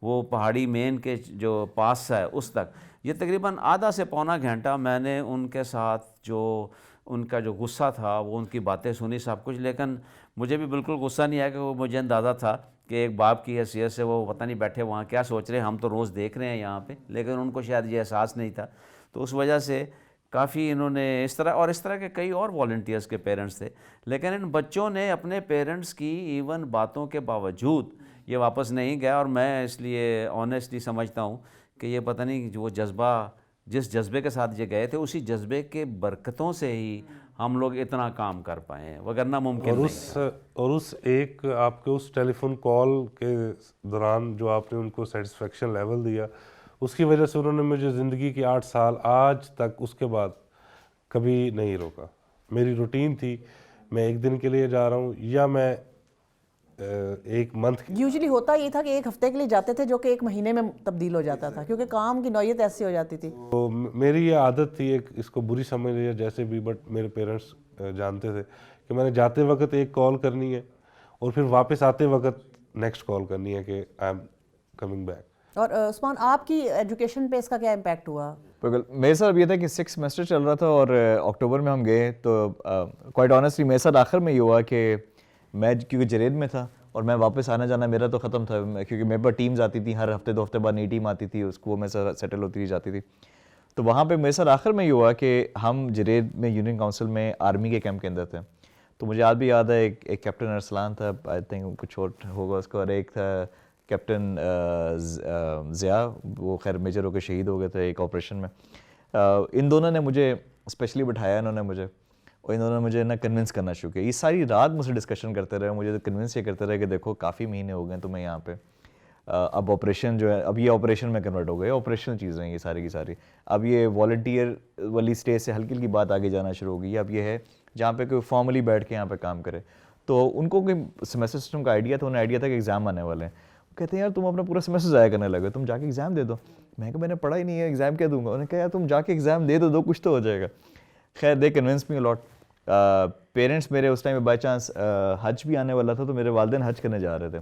وہ پہاڑی مین کے جو پاس ہے اس تک، یہ تقریباً آدھا سے پونا گھنٹہ میں نے ان کے ساتھ جو ان کا جو غصہ تھا وہ ان کی باتیں سنی سب کچھ. لیکن مجھے بھی بالکل غصہ نہیں آیا کہ وہ مجھے اندازہ تھا کہ ایک باپ کی حیثیت سے وہ پتہ نہیں بیٹھے وہاں کیا سوچ رہے ہیں، ہم تو روز دیکھ رہے ہیں یہاں پہ، لیکن ان کو شاید یہ احساس نہیں تھا. تو اس وجہ سے کافی انہوں نے اس طرح کے کئی اور والنٹیئرس کے پیرنٹس تھے، لیکن ان بچوں نے اپنے پیرنٹس کی ایون باتوں کے باوجود یہ واپس نہیں گیا. اور میں اس لیے آنیسٹلی سمجھتا ہوں کہ یہ پتہ نہیں وہ جذبہ، جس جذبے کے ساتھ یہ گئے تھے، اسی جذبے کے برکتوں سے ہی ہم لوگ اتنا کام کر پائے ہیں، وگرنہ ممکن نہیں. اور اس ایک آپ کے اس ٹیلی فون کال کے دوران جو آپ نے ان کو سیٹسفیکشن لیول دیا، اس کی وجہ سے انہوں نے مجھے زندگی کی 8 سال آج تک اس کے بعد کبھی نہیں روکا. میری روٹین تھی، میں ایک دن کے لیے جا رہا ہوں یا میں ایک منتھ. یوزلی ہوتا یہ تھا کہ ایک ہفتے کے لیے جاتے تھے جو کہ ایک مہینے میں تبدیل ہو جاتا تھا، کیونکہ کام کی نوعیت ایسی ہو جاتی تھی. تو میری یہ عادت تھی، ایک اس کو بری سمجھ لیا جیسے بھی، بٹ میرے پیرنٹس جانتے تھے کہ میں نے جاتے وقت ایک کال کرنی ہے اور پھر واپس آتے وقت نیکسٹ کال کرنی ہے کہ آئی ایم کمنگ بیک. اور عثمان آپ کی ایجوکیشن پہ اس کا کیا امپیکٹ ہوا؟ بالکل میرے ساتھ یہ تھا کہ 6 سیمسٹر چل رہا تھا اور اکتوبر میں ہم گئے، تو کوائٹ آنیسٹلی میرے ساتھ آخر میں یہ ہوا کہ میں کیونکہ جرید میں تھا اور میں واپس آنا جانا میرا تو ختم تھا، کیونکہ میرے پاس ٹیمز آتی تھیں، ہر ہفتے 2 ہفتے بعد نئی ٹیم آتی تھی، اس کو میں سیٹل ہوتی جاتی تھی. تو وہاں پہ میرے ساتھ آخر میں یہ ہوا کہ ہم جرید میں یونین کونسل میں آرمی کے کیمپ کے اندر تھے. تو مجھے آج بھی یاد ہے ایک کیپٹن ارسلان تھا، آئی تھنک کچھ اور ہوگا اس کو، اور ایک تھا کیپٹن ضیاء، وہ خیر میجر ہو کے شہید ہو گئے تھے ایک آپریشن میں. ان دونوں نے مجھے اسپیشلی بٹھایا، انہوں نے مجھے، اور انہوں نے مجھے نا کنونس کرنا شروع کیا. یہ ساری رات مجھ سے ڈسکشن کرتے رہے، مجھے کنونس یہ کرتے رہے کہ دیکھو کافی مہینے ہو گئے ہیں تمہیں یہاں پہ، اب آپریشن جو ہے اب یہ آپریشن میں کنورٹ ہو گئے، آپریشنل چیزیں ہیں یہ ساری کی ساری. اب یہ والنٹیئر والی اسٹیج سے ہلکی ہلکی بات آگے جانا شروع ہو گئی. اب یہ ہے جہاں پہ کوئی فارملی بیٹھ کے یہاں پہ کام کرے. تو ان کو کوئی سیمیسٹر سسٹم کا آئیڈیا تھا، انہیں آئیڈیا تھا کہ ایگزام آنے والے ہیں. کہتے ہیں یار تم اپنا پورا سیمیسٹر ضائع کرنے لگے، تم جا کے ایگزام دے دو. میں کہا میں نے پڑھا ہی نہیں ہے، ایگزام کیا دوں گا؟ انہوں نے کہا یار تم جا کے ایگزام دے دو کچھ تو ہو جائے گا. خیر دے کنونس می الاٹ. پیرنٹس میرے اس ٹائم میں بائی چانس حج بھی آنے والا تھا، تو میرے والدین حج کرنے جا رہے تھے.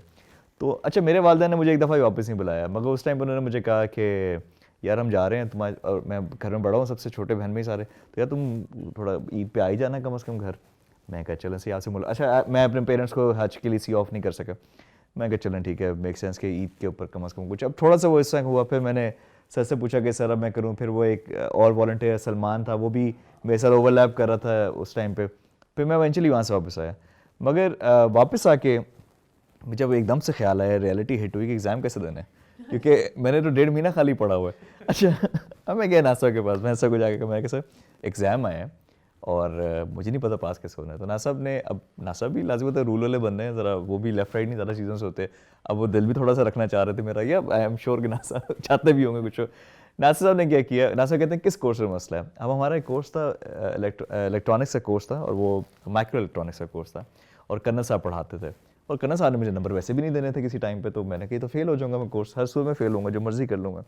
تو اچھا میرے والدین نے مجھے ایک دفعہ بھی واپس نہیں بلایا، مگر اس ٹائم پہ انہوں نے مجھے کہا کہ یار ہم جا رہے ہیں تمہارے، اور میں گھر میں بڑا ہوں، سب سے چھوٹے بہن میں ہی سارے، تو یار تم تھوڑا عید پہ آ ہی جانا کم از کم گھر. میں کہا چلیں سی آپ سے اچھا میں اپنے پیرنٹس کو حج کے لیے سی آف نہیں کر سکا. میں کہا چلیں ٹھیک ہے، میک سینس کہ عید کے اوپر کم از کم کچھ. اب تھوڑا سا وہ اس طرح ہوا. پھر میں نے سر سے پوچھا کہ سر اب میں کروں. پھر وہ ایک اور والنٹیئر سلمان تھا، وہ بھی میرے ساتھ اوور لیپ کر رہا تھا اس ٹائم پہ. پھر میں ایونچولی وہاں سے واپس آیا. مگر واپس آ کے جب ایک دم سے خیال آیا، ریئلٹی ہٹ ہوئی کہ ایگزام کیسے دینا ہے، کیونکہ میں نے تو 1.5 مہینہ خالی پڑا ہوا ہے. اچھا اب میں گیا ناصر کے پاس، میں سر کو جا کے میں کہ سر ایگزام آئے ہیں اور مجھے نہیں پتا پاس کیسے ہونا ہے. تو ناصر نے، اب ناصر بھی لازم ہوتا ہے رول والے بندے ہیں ذرا، وہ بھی لیفٹ رائٹ نہیں زیادہ چیزوں سے ہوتے. اب وہ دل بھی تھوڑا سا رکھنا چاہ رہے تھے میرا، یا آئی ایم شیور کہ ناصر چاہتے بھی ہوں گے کچھ. ناصر صاحب نے کیا کیا، ناصر کہتے ہیں کس کورس میں مسئلہ ہے. اب ہمارا ایک کورس تھا الیکٹرانکس کا کورس تھا، اور وہ مائکرو الیکٹرانکس کا کورس تھا، اور کرنل صاحب پڑھاتے تھے. اور کرنل صاحب نے مجھے نمبر ویسے بھی نہیں دینے تھے کسی ٹائم پہ. تو میں نے کہا تو فیل ہو جاؤں گا میں کورس، ہر صورت میں فیل ہوں گا، جو مرضی کر لوں گا.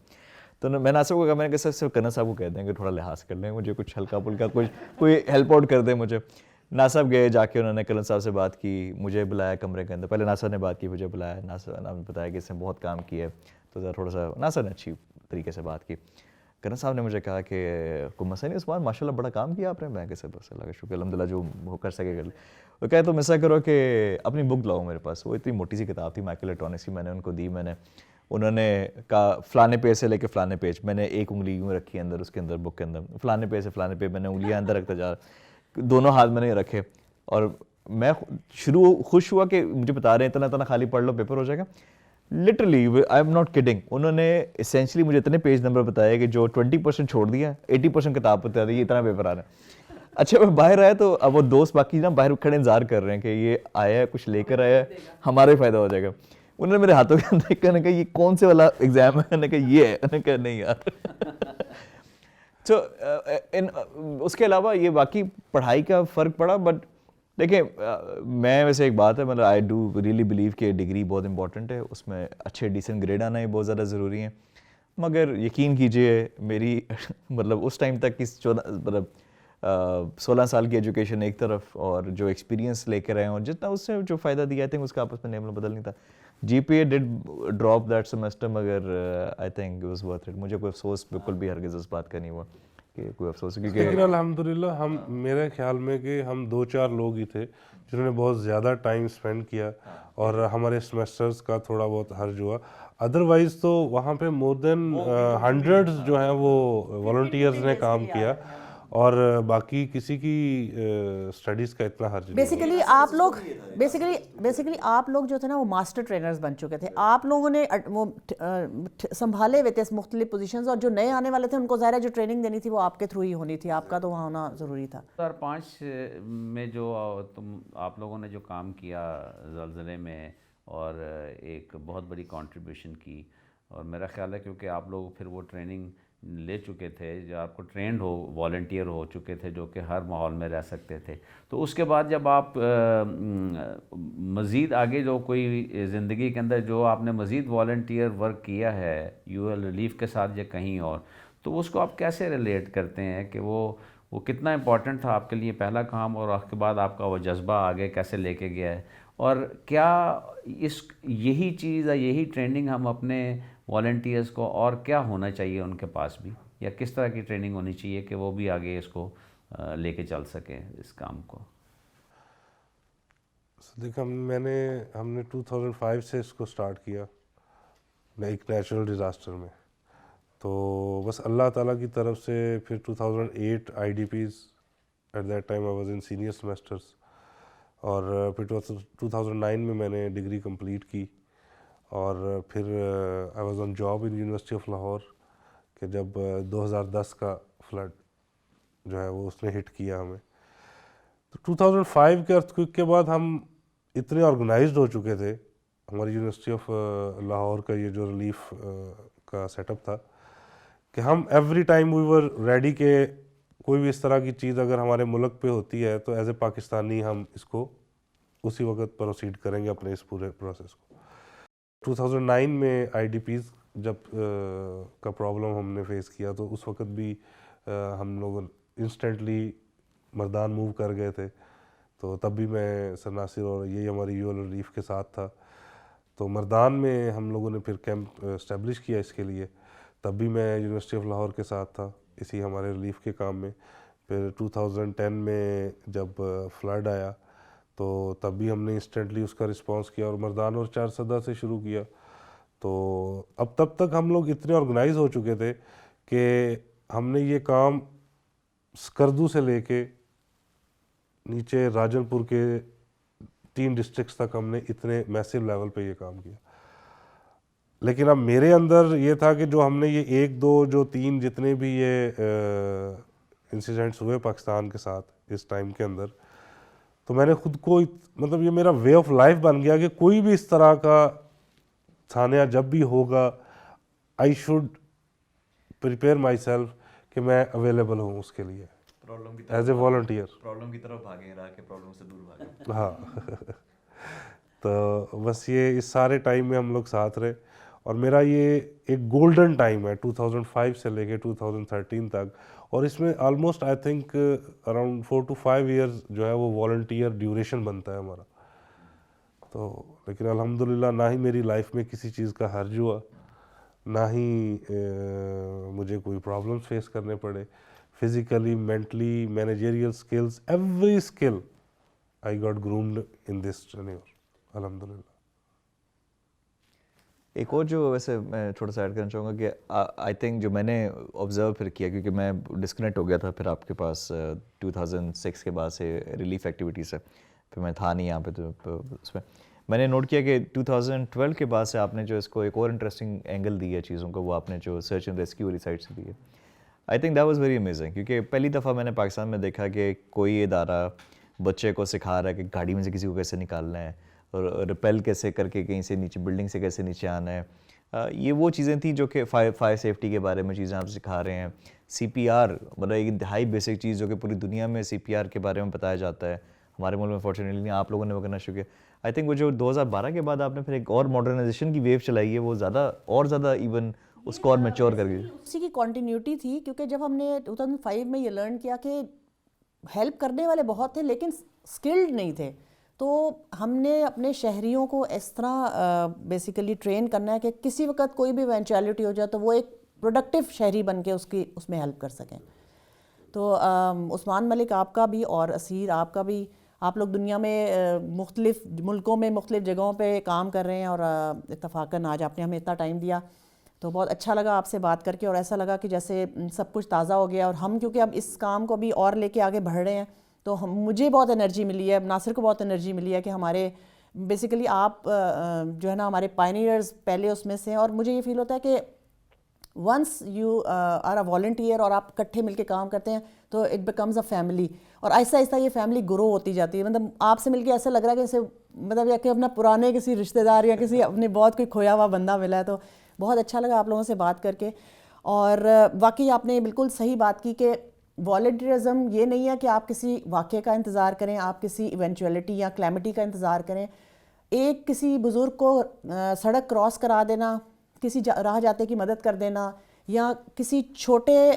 تو میں ناصر کو کہا، میں نے کہا سر کرنل صاحب کو کہہ دیں کہ تھوڑا لحاظ کر لیں مجھے، کچھ ہلکا پھلکا کوئی ہیلپ آؤٹ کر دیں مجھے. ناصر صاحب گئے، جا کے انہوں نے کرنل صاحب سے بات کی، مجھے بلایا کمرے کے اندر. پہلے ناصر نے بات کی، مجھے بلایا. ناصر نے بتایا کہ اس نے بہت کام کیا ہے، تو ذرا تھوڑا سا ناصر نے اچھی طریقے سے بات کی. کرنل صاحب نے مجھے کہا کہ کوئی مسئلہ نہیں عثمان، ماشاء اللہ بڑا کام کیا آپ نے. میں کہ سر بس اللہ کا شکر الحمد للہ جو وہ کر سکے کر لے. وہ کہے تو ایسا کرو کہ اپنی بک لاؤ میرے پاس. وہ اتنی موٹی سی کتاب تھی مائکرو الیکٹرانکس کی، میں نے ان کو دی. انہوں نے کہا فلانے پیج سے لے کے فلانے پیج، میں نے ایک انگلی یوں رکھی اندر اس کے اندر بک کے اندر، فلانے پیج سے فلانے پیج میں نے انگلیاں اندر رکھتا جا رہا، دونوں ہاتھ میں نے رکھے. اور میں خوش ہوا کہ مجھے بتا رہے ہیں اتنا خالی پڑھ لو پیپر ہو جائے گا. Literally I am not kidding, انہوں نے اسینشلی مجھے اتنے پیج نمبر بتایا کہ جو 20% چھوڑ دیا، 80% کتاب بتا دی، یہ اتنا پیپر آ رہا ہے. اچھا میں باہر آیا تو اب وہ دوست باقی نا باہر کھڑے انتظار کر رہے ہیں کہ یہ آیا ہے کچھ لے کر آیا ہے، ہمارا ہی فائدہ ہو جائے گا. انہوں نے میرے ہاتھوں کے اندر دیکھ کر کہا یہ کون سے والا ایگزام ہے؟ میں نے کہا یہ ہے. انہوں نے کہا نہیں یار. تو اس کے علاوہ یہ باقی پڑھائی کا فرق پڑا، بٹ دیکھیں میں ویسے ایک بات ہے مطلب آئی ڈو ریئلی بلیو کہ ڈگری بہت امپورٹنٹ ہے, اس میں اچھے ڈیسنٹ گریڈ آنا ہی بہت زیادہ ضروری ہیں, مگر یقین کیجئے میری مطلب اس ٹائم تک کی 16 سال کی ایجوکیشن ایک طرف اور جو ایکسپیرینس لے کے رہے ہیں اور جتنا اس سے جو فائدہ دیا آئی تھنک اس کا آپس میں نیم بدل نہیں تھا. جی پی اے ڈڈ ڈراپ دیٹ سیمسٹر مگر I think it was worth it. مجھے کوئی افسوس بالکل بھی ہرگز اس بات کا نہیں ہوا کہ کوئی افسوس, کیونکہ لیکن الحمدللہ ہم میرے خیال میں کہ ہم 2-4 لوگ ہی تھے جنہوں نے بہت زیادہ ٹائم اسپینڈ کیا اور ہمارے سیمسٹرز کا تھوڑا بہت حرج ہوا. ادروائز تو وہاں پہ مور دین ہنڈریڈز جو ہیں وہ والنٹیئرز نے کام کیا اور باقی کسی کی اسٹڈیز کا اتنا حرج نہیں. بیسیکلی آپ لوگ جو تھے نا وہ ماسٹر ٹرینرز بن چکے تھے, آپ لوگوں نے وہ سنبھالے ہوئے تھے مختلف پوزیشنز, اور جو نئے آنے والے تھے ان کو ظاہر ہے جو ٹریننگ دینی تھی وہ آپ کے تھرو ہی ہونی تھی, آپ کا تو وہاں ہونا ضروری تھا. 2005 میں جو آپ لوگوں نے جو کام کیا زلزلے میں اور ایک بہت بڑی کنٹریبیوشن کی, اور میرا خیال ہے کیونکہ آپ لوگ پھر وہ ٹریننگ لے چکے تھے, جو آپ کو ٹرینڈ والنٹیئر ہو چکے تھے جو کہ ہر ماحول میں رہ سکتے تھے, تو اس کے بعد جب آپ مزید آگے جو کوئی زندگی کے اندر جو آپ نے مزید والنٹیئر ورک کیا ہے یو ایل ریلیف کے ساتھ یا کہیں اور, تو اس کو آپ کیسے ریلیٹ کرتے ہیں کہ وہ کتنا امپورٹنٹ تھا آپ کے لیے پہلا کام, اور اس کے بعد آپ کا وہ جذبہ آگے کیسے لے کے گیا ہے, اور کیا یہی چیز یا یہی ٹریننگ ہم اپنے والنٹیئرس کو اور کیا ہونا چاہیے ان کے پاس بھی, یا کس طرح کی ٹریننگ ہونی چاہیے کہ وہ بھی آگے اس کو لے کے چل سکیں اس کام کو؟ دیکھ ہم نے 2005 سے اس کو سٹارٹ کیا ایک نیچرل ڈیزاسٹر میں, تو بس اللہ تعالیٰ کی طرف سے پھر 2008 I D Ps at that time I was in senior semesters, اور پھر 2009 میں میں نے ڈگری کمپلیٹ کی, اور پھر I was on job in university of Lahore کہ جب 2010 کا فلڈ جو ہے وہ اس نے ہٹ کیا ہمیں. تو 2005 کے ارتھ کوئک کے بعد ہم اتنے آرگنائزڈ ہو چکے تھے, ہماری یونیورسٹی آف لاہور کا یہ جو ریلیف کا سیٹ اپ تھا کہ ہم every time we were ready کہ کوئی بھی اس طرح کی چیز اگر ہمارے ملک پہ ہوتی ہے تو ایز اے پاکستانی ہم اس کو اسی وقت پروسیڈ کریں گے اپنے اس پورے پروسیس کو. 2009 میں آئی ڈی پیز جب کا پرابلم ہم نے فیس کیا تو اس وقت بھی ہم لوگ انسٹنٹلی مردان موو کر گئے تھے, تو تب بھی میں سر ناصر اور یہی ہماری یو ایل ریلیف کے ساتھ تھا, تو مردان میں ہم لوگوں نے پھر کیمپ اسٹیبلش کیا اس کے لیے, تب بھی میں یونیورسٹی آف لاہور کے ساتھ تھا اسی ہمارے ریلیف کے کام میں. پھر 2010 میں جب فلڈ آیا تو تب بھی ہم نے انسٹنٹلی اس کا رسپانس کیا اور مردان اور چار صدہ سے شروع کیا. تو اب تب تک ہم لوگ اتنے آرگنائز ہو چکے تھے کہ ہم نے یہ کام سکردو سے لے کے نیچے راجن پور کے 3 ڈسٹرکٹس تک ہم نے اتنے میسو لیول پہ یہ کام کیا. لیکن اب میرے اندر یہ تھا کہ جو ہم نے یہ 1 2 جو 3 جتنے بھی یہ انسیڈنٹس ہوئے پاکستان کے ساتھ اس ٹائم کے اندر, تو میں نے خود کو مطلب یہ میرا وے آف لائف بن گیا کہ کوئی بھی اس طرح کا سانحہ جب بھی ہوگا I should prepare my self کہ میں اویلیبل ہوں اس کے لیے ایز اے والنٹیئر. پرابلم کی طرف بھاگیں رہا کہ پرابلم سے دور بھاگیں. ہاں تو بس یہ اس سارے ٹائم میں ہم لوگ ساتھ رہے, اور میرا یہ ایک گولڈن ٹائم ہے 2005 سے لے کے 2013 تک, اور اس میں almost I think around 4 to 5 years جو ہے وہ والنٹیئر ڈیوریشن بنتا ہے ہمارا. تو لیکن الحمدللہ نہ ہی میری لائف میں کسی چیز کا حرج ہوا, نہ ہی مجھے کوئی پرابلمس فیس کرنے پڑے, physically, mentally, managerial skills, every skill I got groomed in this tenure الحمدللہ. ایک اور جو ویسے میں تھوڑا سا ایڈ کرنا چاہوں گا کہ آئی تھنک جو میں نے آبزرو پھر کیا, کیونکہ میں ڈسکنیکٹ ہو گیا تھا پھر آپ کے پاس 2006 کے بعد سے ریلیف ایکٹیویٹی سے, پھر میں تھا نہیں یہاں پہ, تو اس میں نے نوٹ کیا کہ 2012 کے بعد سے آپ نے جو اس کو ایک اور انٹرسٹنگ اینگل دی ہے چیزوں کو, وہ آپ نے جو سرچ اینڈ ریسکیو والی سائٹ سے دی ہے. I think that was very amazing, کیونکہ پہلی دفعہ میں نے پاکستان میں دیکھا کہ کوئی ادارہ بچے کو سکھا رہا ہے کہ گاڑی میں سے کسی کو کیسے نکالنا ہے اور ریپیل کیسے کر کے کہیں سے نیچے بلڈنگ سے کیسے نیچے آنا ہے. یہ وہ چیزیں تھیں جو کہ فائر سیفٹی کے بارے میں چیزیں آپ سکھا رہے ہیں. سی پی آر مطلب ایک انتہائی بیسک چیز جو کہ پوری دنیا میں سی پی آر کے بارے میں بتایا جاتا ہے, ہمارے ملک میں فارچونیٹلی نہیں, آپ لوگوں نے وہ کرنا شروع کیا. آئی تھنک وہ جو 2012 کے بعد آپ نے پھر ایک اور ماڈرنائزیشن کی ویو چلائی ہے, وہ زیادہ اور زیادہ ایون اس کو اور میچور کر گئی. اسی کی کنٹینیوٹی تھی, کیونکہ جب ہم نے 2005 میں یہ لرن کیا کہ ہیلپ کرنے والے بہت تھے لیکن اسکلڈ نہیں تھے, تو ہم نے اپنے شہریوں کو اس طرح بیسیکلی ٹرین کرنا ہے کہ کسی وقت کوئی بھی ایونچویلٹی ہو جائے تو وہ ایک پروڈکٹیو شہری بن کے اس میں ہیلپ کر سکیں. تو عثمان ملک آپ کا بھی اور اسیر آپ کا بھی, آپ لوگ دنیا میں مختلف ملکوں میں مختلف جگہوں پہ کام کر رہے ہیں, اور اتفاقاً آج آپ نے ہمیں اتنا ٹائم دیا تو بہت اچھا لگا آپ سے بات کر کے, اور ایسا لگا کہ جیسے سب کچھ تازہ ہو گیا. اور ہم کیونکہ اب اس کام کو بھی اور لے کے آگے بڑھ رہے ہیں تو مجھے بہت انرجی ملی ہے, ناصر کو بہت انرجی ملی ہے کہ ہمارے بیسیکلی آپ جو ہے نا ہمارے پائنیئرز پہلے اس میں سے ہیں, اور مجھے یہ فیل ہوتا ہے کہ once you are a volunteer اور آپ اکٹھے مل کے کام کرتے ہیں تو اٹ بیکمز اے فیملی, اور آہستہ آہستہ یہ فیملی گرو ہوتی جاتی ہے. مطلب آپ سے مل کے ایسا لگ رہا ہے کہ جیسے مطلب یا کہ اپنا پرانے کسی رشتہ دار یا کسی اپنے بہت کوئی کھویا ہوا بندہ ملا ہے. تو بہت اچھا لگا آپ لوگوں سے بات کر کے, اور واقعی آپ نے بالکل صحیح بات کی کہ والنٹیئرزم یہ نہیں ہے کہ آپ کسی واقعے کا انتظار کریں, آپ کسی ایونچویلٹی یا کلیمٹی کا انتظار کریں. ایک کسی بزرگ کو سڑک کراس کرا دینا, کسی راہ جاتے کی مدد کر دینا, یا کسی چھوٹے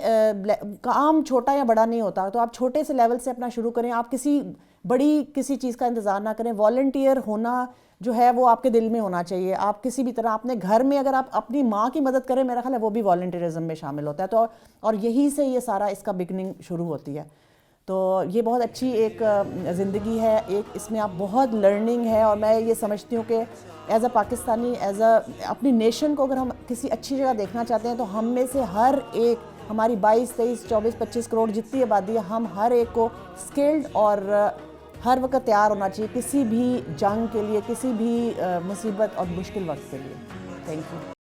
کام چھوٹا یا بڑا نہیں ہوتا, تو آپ چھوٹے سے لیول سے اپنا شروع کریں, آپ کسی بڑی کسی چیز کا انتظار نہ کریں. والنٹیئر ہونا جو ہے وہ آپ کے دل میں ہونا چاہیے. آپ کسی بھی طرح اپنے گھر میں اگر آپ اپنی ماں کی مدد کریں, میرا خیال ہے وہ بھی والنٹیئرزم میں شامل ہوتا ہے. تو اور یہی سے یہ سارا اس کا بگننگ شروع ہوتی ہے. تو یہ بہت اچھی ایک زندگی ہے, ایک اس میں آپ بہت لرننگ ہے, اور میں یہ سمجھتی ہوں کہ as a Pakistani, as a اپنی نیشن کو اگر ہم کسی اچھی جگہ دیکھنا چاہتے ہیں تو ہم میں سے ہر ایک, ہماری 22, 23, 24, 25 کروڑ جتنی آبادی ہے, ہم ہر ایک کو اسکلڈ اور ہر وقت تیار ہونا چاہیے کسی بھی جنگ کے لیے, کسی بھی مصیبت اور مشکل وقت کے لیے. Thank you.